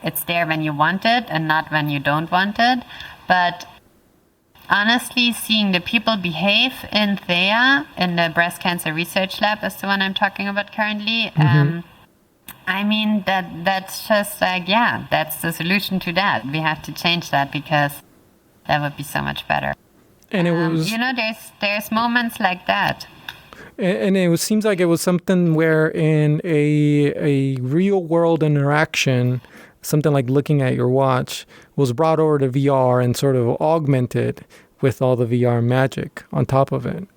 it's there when you want it and not when you don't want it. But honestly, seeing the people behave in THEA, in the breast cancer research lab is the one I'm talking about currently. I mean, that's just like, yeah, that's the solution to that. We have to change that because that would be so much better. And it was, there's moments like that. And it seems like it was something where in a real world interaction, something like looking at your watch was brought over to VR and sort of augmented with all the VR magic on top of it.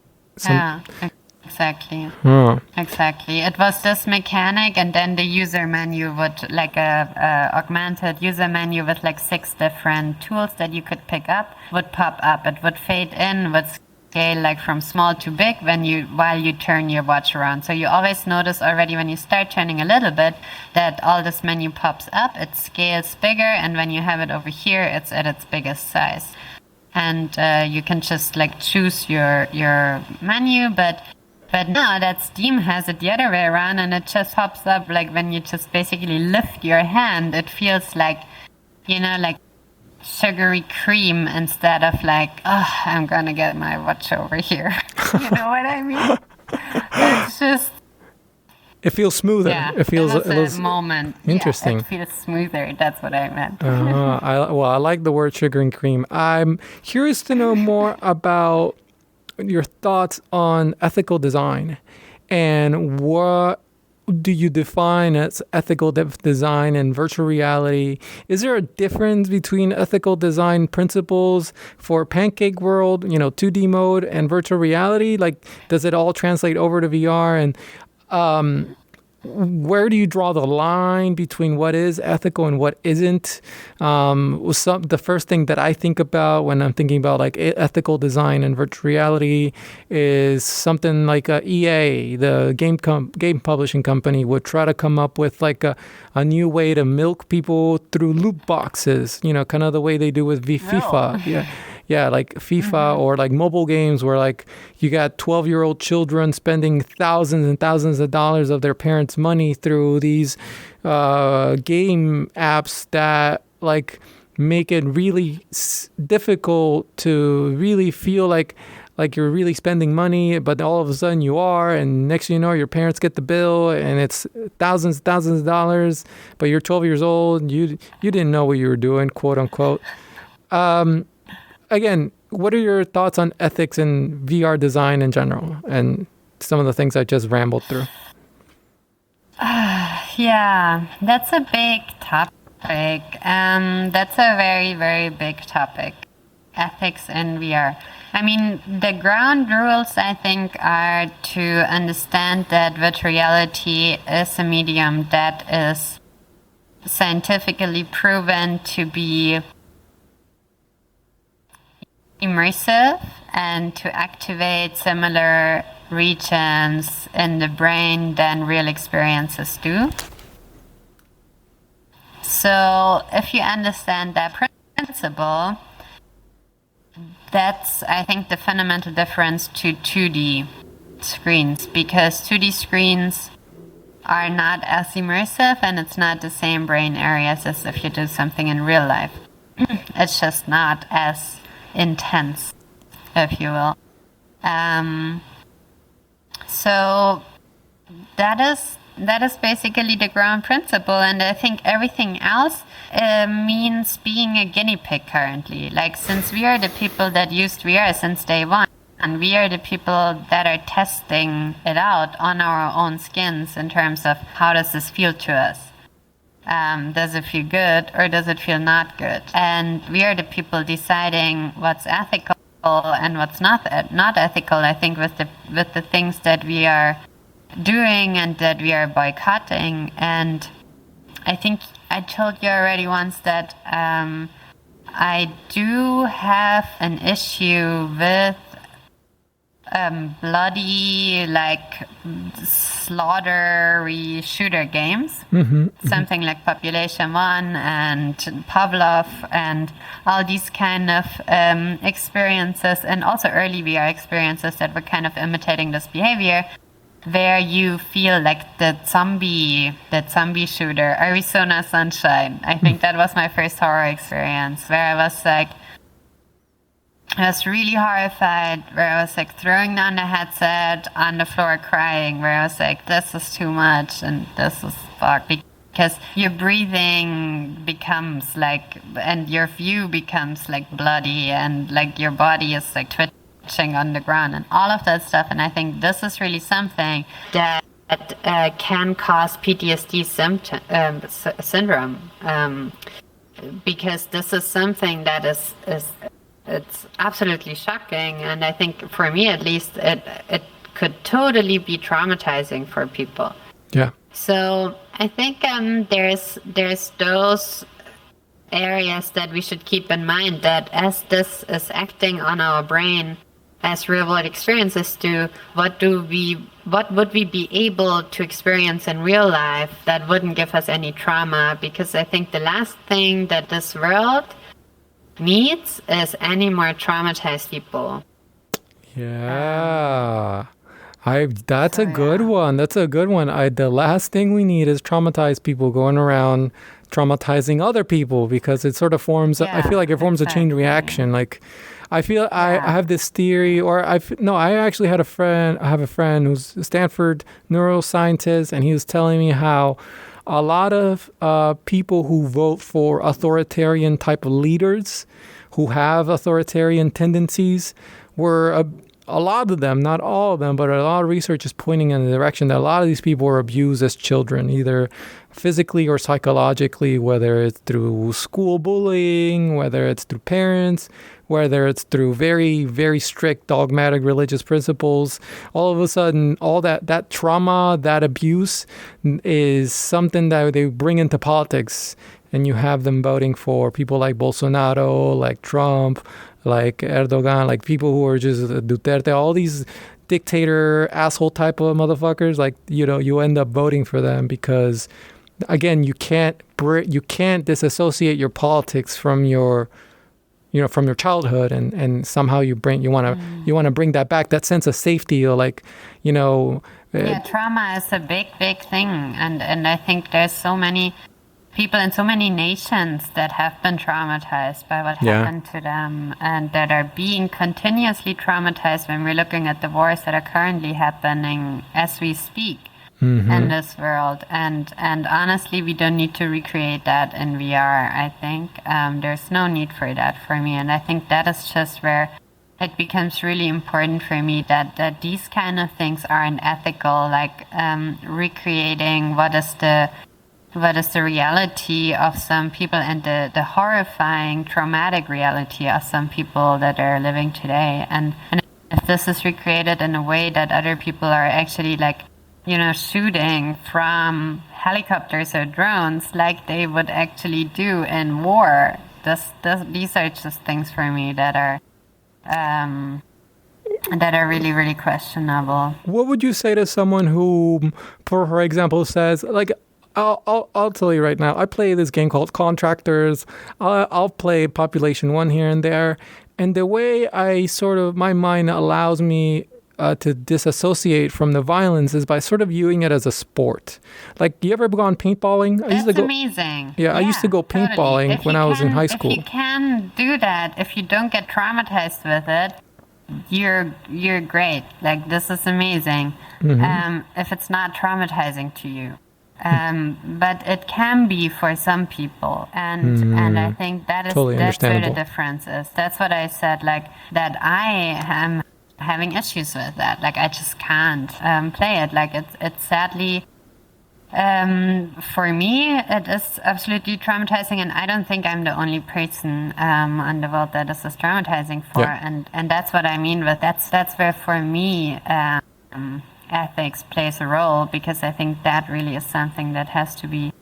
Exactly. Huh. Exactly. It was this mechanic, and then the user menu would, like a augmented user menu with like 6 different tools that you could pick up, would pop up. It would fade in, would scale like from small to big while you turn your watch around. So you always notice already when you start turning a little bit that all this menu pops up, it scales bigger, and when you have it over here, it's at its biggest size. And you can just like choose your menu, but now that Steam has it the other way around, and it just pops up like when you just basically lift your hand, it feels like, like sugary cream instead of like, oh, I'm gonna get my watch over here. You know what I mean? It's just... It feels smoother. Yeah, it feels a moment. Interesting. Yeah, it feels smoother. That's what I meant. I like the word sugar and cream. I'm curious to know more about your thoughts on ethical design, and what do you define as ethical design in virtual reality? Is there a difference between ethical design principles for Pancake World, 2D mode, and virtual reality? Like, does it all translate over to VR? And where do you draw the line between what is ethical and what isn't? The first thing that I think about when I'm thinking about like ethical design and virtual reality is something like EA, the game publishing company, would try to come up with like a new way to milk people through loot boxes, kind of the way they do with FIFA. Yeah, like FIFA or like mobile games where like you got 12-year-old children spending thousands and thousands of dollars of their parents' money through these game apps that like make it really difficult to really feel like you're really spending money, but all of a sudden you are, and next thing you know, your parents get the bill and it's thousands of dollars, but you're 12 years old and you didn't know what you were doing, quote unquote. Again, what are your thoughts on ethics in VR design in general and some of the things I just rambled through? Yeah, that's a big topic. That's a very, very big topic. Ethics in VR. I mean, the ground rules, I think, are to understand that virtual reality is a medium that is scientifically proven to be immersive and to activate similar regions in the brain than real experiences do. So if you understand that principle, that's, I think, the fundamental difference to 2D screens, because 2D screens are not as immersive and it's not the same brain areas as if you do something in real life. It's just not as intense, if you will. So that is basically the ground principle, and I think everything else means being a guinea pig currently. Like, since we are the people that used VR since day one, and we are the people that are testing it out on our own skins in terms of how does this feel to us. Does it feel good or does it feel not good? And we are the people deciding what's ethical and what's not ethical. I think with the things that we are doing and that we are boycotting. And I think I told you already once that I do have an issue with bloody, like, slaughtery shooter games. Something like Population 1 and Pavlov and all these kind of experiences, and also early VR experiences that were kind of imitating this behavior, where you feel like that zombie shooter, Arizona Sunshine. I think that was my first horror experience, where I was really horrified, where I was like throwing down the headset on the floor crying, where I was like, this is too much and this is fuck, because your breathing becomes like, and your view becomes like bloody, and like your body is like twitching on the ground and all of that stuff. And I think this is really something that can cause PTSD syndrome, because this is something that is it's absolutely shocking, and I think for me at least it could totally be traumatizing for people. Yeah. So I think there's those areas that we should keep in mind, that as this is acting on our brain as real world experiences do, what would we be able to experience in real life that wouldn't give us any trauma? Because I think the last thing that this world needs is any more traumatized people. Yeah. That's a good one. That's a good one. The last thing we need is traumatized people going around traumatizing other people, because it sort of forms, I feel like it forms a chain reaction. Like, I feel I have this theory, or I actually have a friend who's a Stanford neuroscientist, and he was telling me how a lot of people who vote for authoritarian type of leaders, who have authoritarian tendencies, were a lot of them, not all of them, but a lot of research is pointing in the direction that a lot of these people were abused as children, either physically or psychologically, whether it's through school bullying, whether it's through parents, whether it's through very, very strict dogmatic religious principles. All of a sudden, all that trauma, that abuse is something that they bring into politics. And you have them voting for people like Bolsonaro, like Trump, like Erdogan, like people who are just Duterte, all these dictator, asshole type of motherfuckers. Like, you end up voting for them because, again, you can't disassociate your politics from your from your childhood, and somehow you want to bring that back, that sense of safety, or like, trauma is a big thing, and I think there's so many people in so many nations that have been traumatized by what happened to them, and that are being continuously traumatized when we're looking at the wars that are currently happening as we speak. In this world, and honestly, we don't need to recreate that in VR. I think there's no need for that for me, and I think that is just where it becomes really important for me that these kind of things aren't ethical, like recreating what is the reality of some people, and the horrifying, traumatic reality of some people that are living today, and if this is recreated in a way that other people are actually like, shooting from helicopters or drones like they would actually do in war. These are just things for me that are really, really questionable. What would you say to someone who, for example, says, like, I'll tell you right now, I play this game called Contractors. I'll play Population 1 here and there. And the way my mind allows me to disassociate from the violence is by sort of viewing it as a sport. Like, you ever gone paintballing? That's amazing. Yeah, I used to go paintballing totally. when I was in high school. If you can do that, if you don't get traumatized with it, you're great. Like, this is amazing. If it's not traumatizing to you. But it can be for some people, and I think that's where the difference is. That's what I said, like, that I am having issues with that. Like, I just can't play it. Like, it's sadly For me, it is absolutely traumatizing, and I don't think I'm the only person on the world that this is traumatizing for. Yeah. And that's what I mean with that's where for me ethics plays a role, because I think that really is something that has to be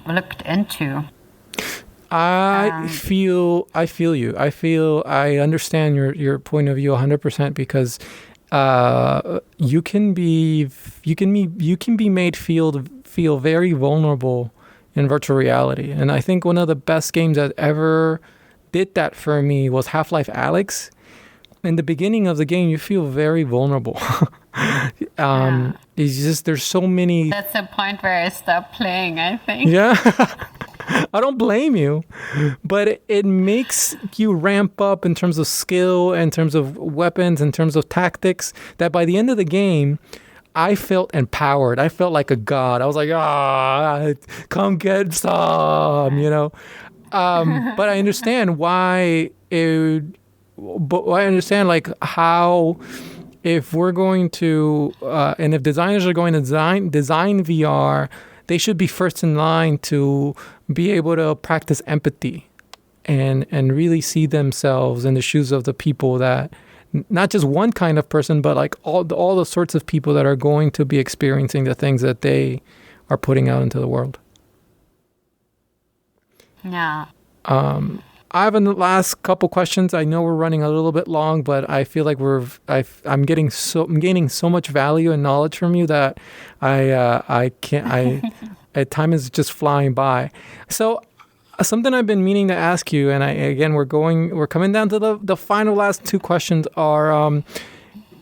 looked into. I feel you. I understand your point of view 100%, because you can be made feel very vulnerable in virtual reality. And I think one of the best games that ever did that for me was Half-Life Alyx. In the beginning of the game, you feel very vulnerable. It's just, there's so many. That's the point where I stopped playing, I think. Yeah. I don't blame you, but it makes you ramp up in terms of skill, in terms of weapons, in terms of tactics, that by the end of the game, I felt empowered. I felt like a god. I was like, come get some, But I understand why but I understand like how, if we're going to, and if designers are going to design VR, they should be first in line to be able to practice empathy and really see themselves in the shoes of the people that, not just one kind of person, but like all the sorts of people that are going to be experiencing the things that they are putting out into the world. Yeah. I have a last couple questions. I know we're running a little bit long, but I feel like I'm gaining so much value and knowledge from you that time is just flying by. So something I've been meaning to ask you, and we're coming down to the final last two questions are,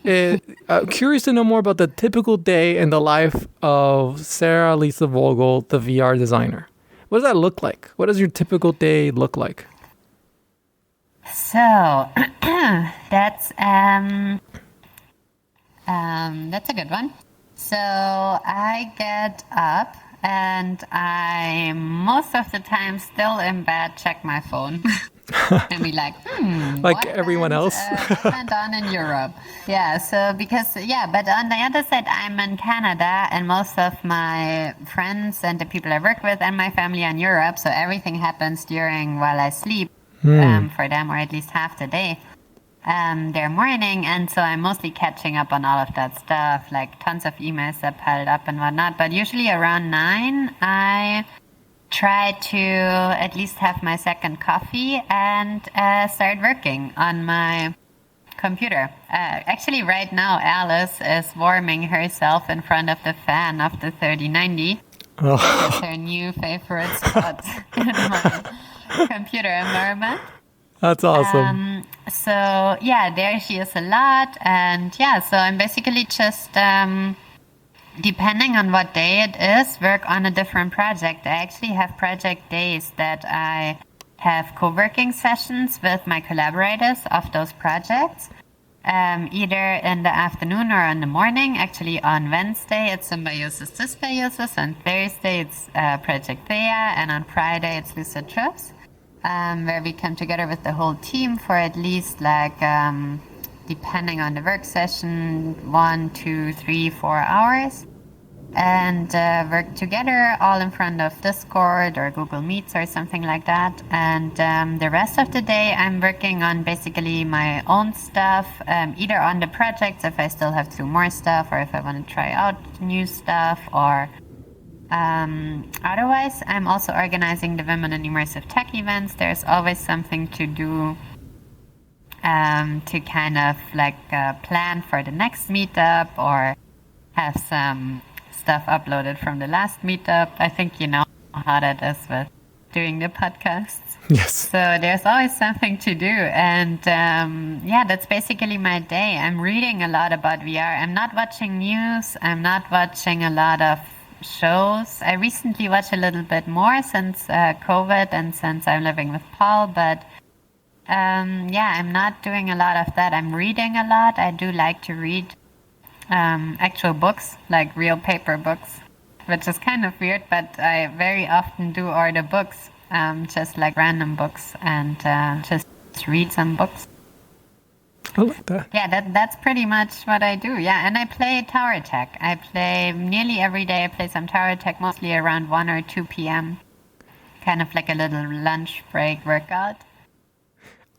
curious to know more about the typical day in the life of Sara Lisa Vogl, the VR designer. What does that look like? What does your typical day look like? So that's a good one. So I get up and I most of the time still in bed check my phone and be like, like everyone else. What went on in Europe? Yeah. So but on the other side, I'm in Canada, and most of my friends and the people I work with and my family are in Europe. So everything happens while I sleep. For them, or at least half the day, their morning. And so I'm mostly catching up on all of that stuff, like tons of emails that piled up and whatnot. But usually around 9, I try to at least have my second coffee and start working on my computer. Actually, right now, Alice is warming herself in front of the fan of the 3090. Oh. It's her new favorite spot in my computer environment. That's awesome. So there she is a lot, and so I'm basically just depending on what day it is, work on a different project. I actually have project days that I have co-working sessions with my collaborators of those projects, either in the afternoon or in the morning. Actually, on Wednesday it's Symbiosis Dysbiosis, on Thursday it's Project Thea, and on Friday it's Lucid Trips. Where we come together with the whole team for at least depending on the work session, 1, 2, 3, 4 hours, and work together all in front of Discord or Google Meets or something like that. And the rest of the day I'm working on basically my own stuff, either on the projects if I still have to do more stuff, or if I want to try out new stuff, or otherwise, I'm also organizing the Women in Immersive Tech events. There's always something to do to kind of plan for the next meetup, or have some stuff uploaded from the last meetup. I think you know how that is with doing the podcasts. Yes. So there's always something to do. And that's basically my day. I'm reading a lot about VR. I'm not watching news. I'm not watching a lot of shows. I recently watched a little bit more since COVID and since I'm living with Paul, but I'm not doing a lot of that. I'm reading a lot. I do like to read actual books, like real paper books, which is kind of weird, but I very often do order books, just like random books, and just read some books. I like that. Yeah, that's pretty much what I do. Yeah, and I play tower tech. I play nearly every day. I play some tower tech, mostly around 1 or 2 p.m. Kind of like a little lunch break workout.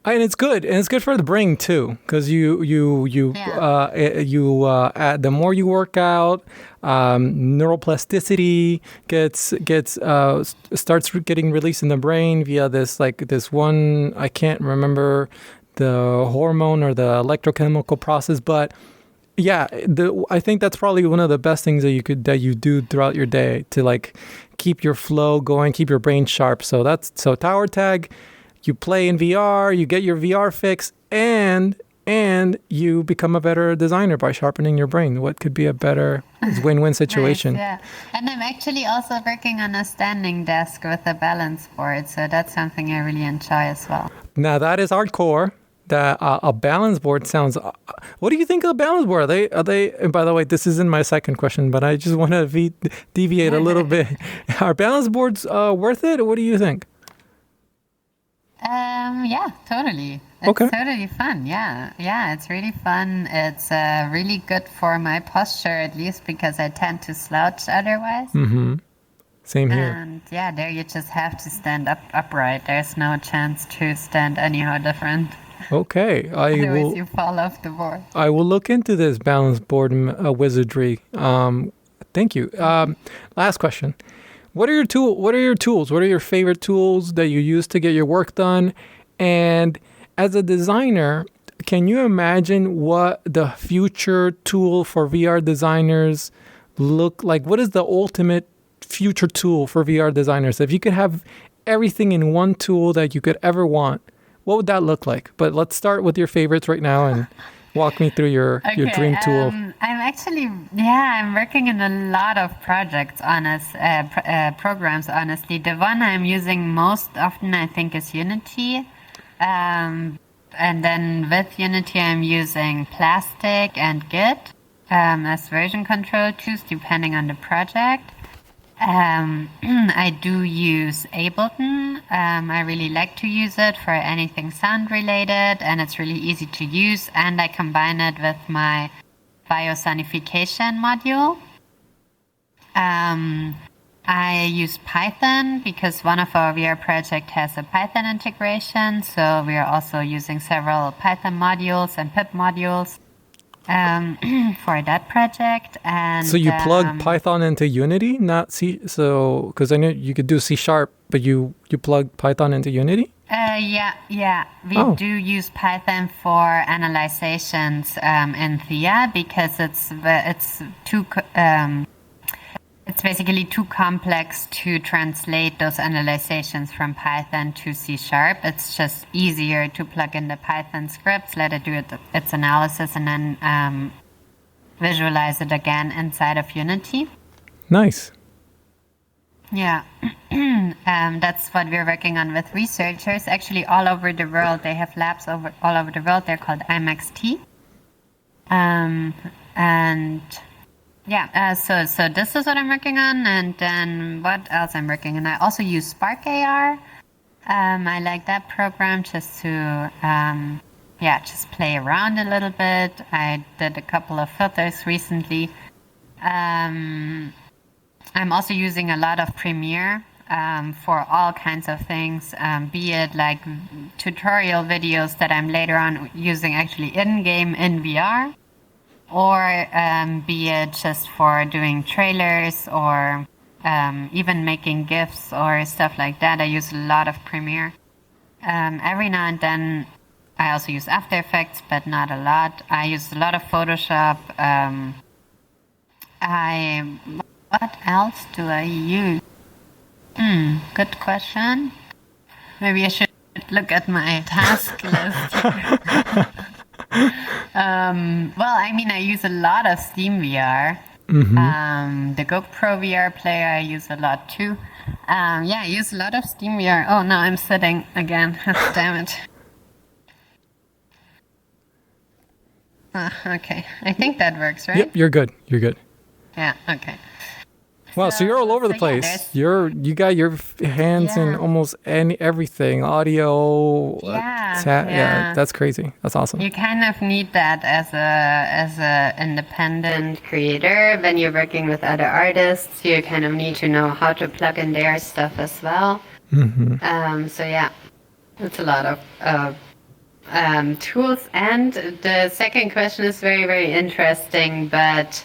And it's good, and it's good for the brain too, because the more you work out, neuroplasticity starts getting released in the brain via this one, I can't remember the hormone or the electrochemical process, but yeah, I think that's probably one of the best things that you do throughout your day to like keep your flow going, keep your brain sharp. So tower tag. You play in VR, you get your VR fix, and you become a better designer by sharpening your brain. What could be a better win-win situation? Nice, yeah, and I'm actually also working on a standing desk with a balance board, so that's something I really enjoy as well. Now that is hardcore. That a balance board sounds. What do you think of a balance board? Are they? And by the way, this isn't my second question, but I just want to deviate a little bit. Are balance boards worth it? What do you think? Yeah, totally. It's totally fun. Yeah, it's really fun. It's really good for my posture, at least because I tend to slouch otherwise. Mm-hmm. Same here. And yeah, there you just have to stand upright. There's no chance to stand anyhow different. Okay, Otherwise you fall off the board. I will look into this balance board wizardry. Thank you. Last question. What are your tools? What are your favorite tools that you use to get your work done? And as a designer, can you imagine what the future tool for VR designers look like? What is the ultimate future tool for VR designers? If you could have everything in one tool that you could ever want, what would that look like? But let's start with your favorites right now and walk me through your dream tool. I'm working in a lot of projects, programs, honestly. The one I'm using most often, I think, is Unity. And then with Unity, I'm using Plastic and Git as version control tools, depending on the project. I do use Ableton. I really like to use it for anything sound related, and it's really easy to use. And I combine it with my biosonification module. I use Python because one of our VR projects has a Python integration. So we are also using several Python modules and pip modules for that project. And so you plug Python into Unity, not C. So because I know you could do C#, but you plug Python into Unity. We do use Python for analyzations in Thea because it's basically too complex to translate those analyzations from Python to C#. It's just easier to plug in the Python scripts, let it do its analysis, and then visualize it again inside of Unity. Nice. Yeah, that's what we're working on with researchers. Actually, all over the world, they have labs all over the world. They're called IMXT. So this is what I'm working on, and then what else I'm working on? I also use Spark AR. I like that program just to just play around a little bit. I did a couple of filters recently. I'm also using a lot of Premiere for all kinds of things, be it like tutorial videos that I'm later on using actually in-game in VR, or be it just for doing trailers or even making GIFs or stuff like that. I use a lot of Premiere. Every now and then I also use After Effects, but not a lot. I use a lot of Photoshop. What else do I use? Good question. Maybe I should look at my task list. I use a lot of Steam VR. Mm-hmm. The GoPro VR player I use a lot too. I use a lot of Steam VR. Oh, no, I'm sitting again. Damn it. Okay. I think that works, right? Yep, you're good. Yeah, okay. Wow, so you're all over the place. You got your hands in almost everything, audio. Yeah, that's crazy. That's awesome. You kind of need that as a independent creator. When you're working with other artists, you kind of need to know how to plug in their stuff as well. So yeah, it's a lot of tools. And the second question is very, very interesting, but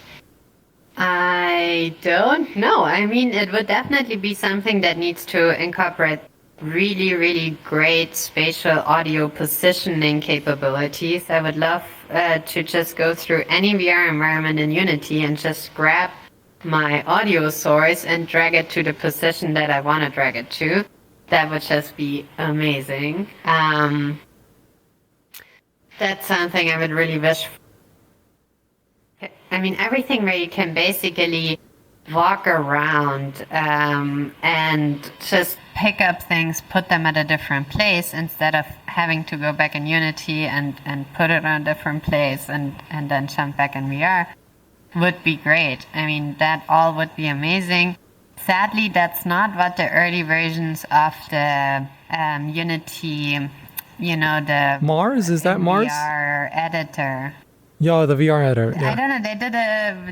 I don't know. I mean, it would definitely be something that needs to incorporate really, really great spatial audio positioning capabilities. I would love to just go through any VR environment in Unity and just grab my audio source and drag it to the position that I want to drag it to. That would just be amazing. That's something I would really wish for. I mean, everything where you can basically walk around and just pick up things, put them at a different place instead of having to go back in Unity and put it on a different place and then jump back in VR would be great. I mean, that all would be amazing. Sadly, that's not what the early versions of the Unity, the Mars, is that Mars? VR editor. Yeah, the VR editor. Yeah. I don't know.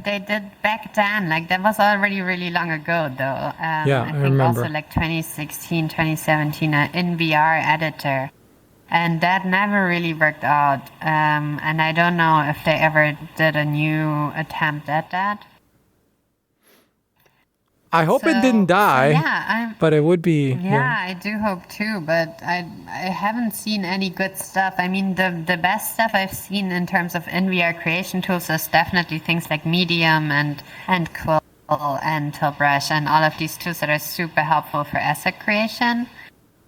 They did back then. Like, that was already really long ago, though. I think remember. Also, like 2016, 2017, in VR editor, and that never really worked out. And I don't know if they ever did a new attempt at that. I hope it didn't die, but it would be. Yeah, I do hope too, but I haven't seen any good stuff. I mean, the best stuff I've seen in terms of in-VR creation tools is definitely things like Medium and Quill and Tiltbrush and all of these tools that are super helpful for asset creation.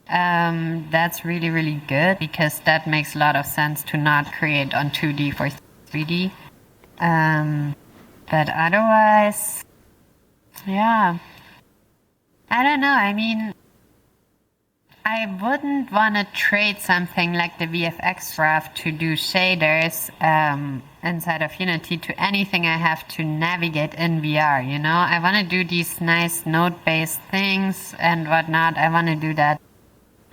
That's really, really good because that makes a lot of sense to not create on 2D for 3D. But otherwise... yeah. I don't know. I mean, I wouldn't want to trade something like the VFX Raft to do shaders inside of Unity to anything I have to navigate in VR, I want to do these nice node-based things and whatnot. I want to do that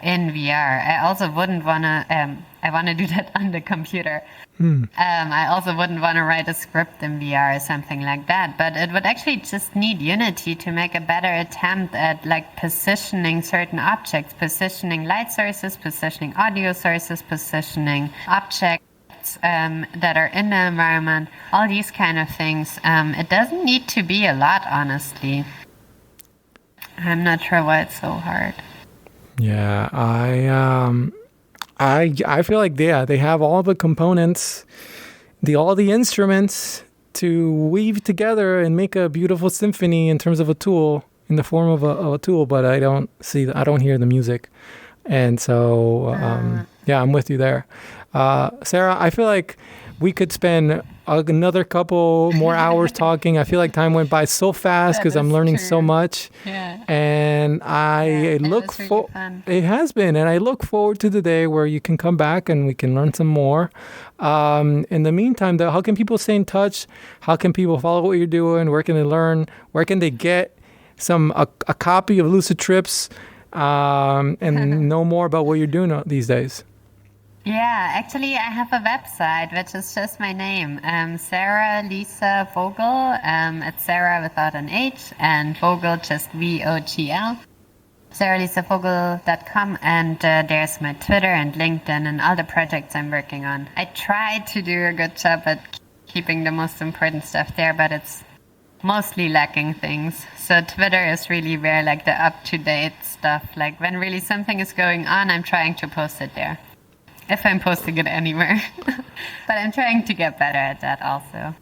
in VR. I also wouldn't want to... I want to do that on the computer. I also wouldn't want to write a script in VR or something like that. But it would actually just need Unity to make a better attempt at like positioning certain objects, positioning light sources, positioning audio sources, positioning objects that are in the environment, all these kind of things. It doesn't need to be a lot, honestly. I'm not sure why it's so hard. Yeah, I feel like they have all the components, all the instruments to weave together and make a beautiful symphony in terms of a tool, in the form of a tool, but I don't hear the music. And so, I'm with you there. Sarah, I feel like we could spend another couple more hours talking. I feel like time went by so fast because I'm learning so much. Yeah. And it has been, and I look forward to the day where you can come back and we can learn some more. In the meantime, though, how can people stay in touch? How can people follow what you're doing? Where can they learn? Where can they get a copy of Lucid Trips and know more about what you're doing these days? Yeah, actually, I have a website, which is just my name, Sara Lisa Vogl. It's Sarah without an H, and Vogl just VOGL. SaraLisaVogl.com, and there's my Twitter and LinkedIn and all the projects I'm working on. I try to do a good job at keeping the most important stuff there, but it's mostly lacking things. So Twitter is really where like the up-to-date stuff, like when really something is going on, I'm trying to post it there. If I'm posting it anywhere. But I'm trying to get better at that also.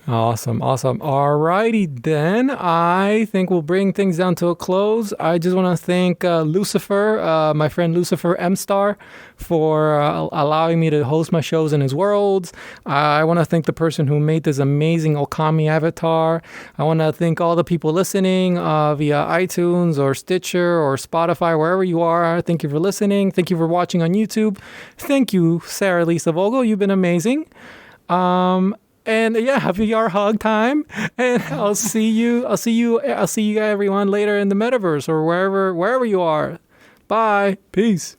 Awesome. Alrighty then. I think we'll bring things down to a close. I just want to thank Lucifer, my friend Lucifer M Star, for allowing me to host my shows in his worlds. I want to thank the person who made this amazing Okami avatar. I want to thank all the people listening via iTunes or Stitcher or Spotify, wherever you are. Thank you for listening. Thank you for watching on YouTube. Thank you, Sara Lisa Vogl. You've been amazing. And yeah, have VR hug time. And I'll see you everyone later in the metaverse or wherever you are. Bye. Peace.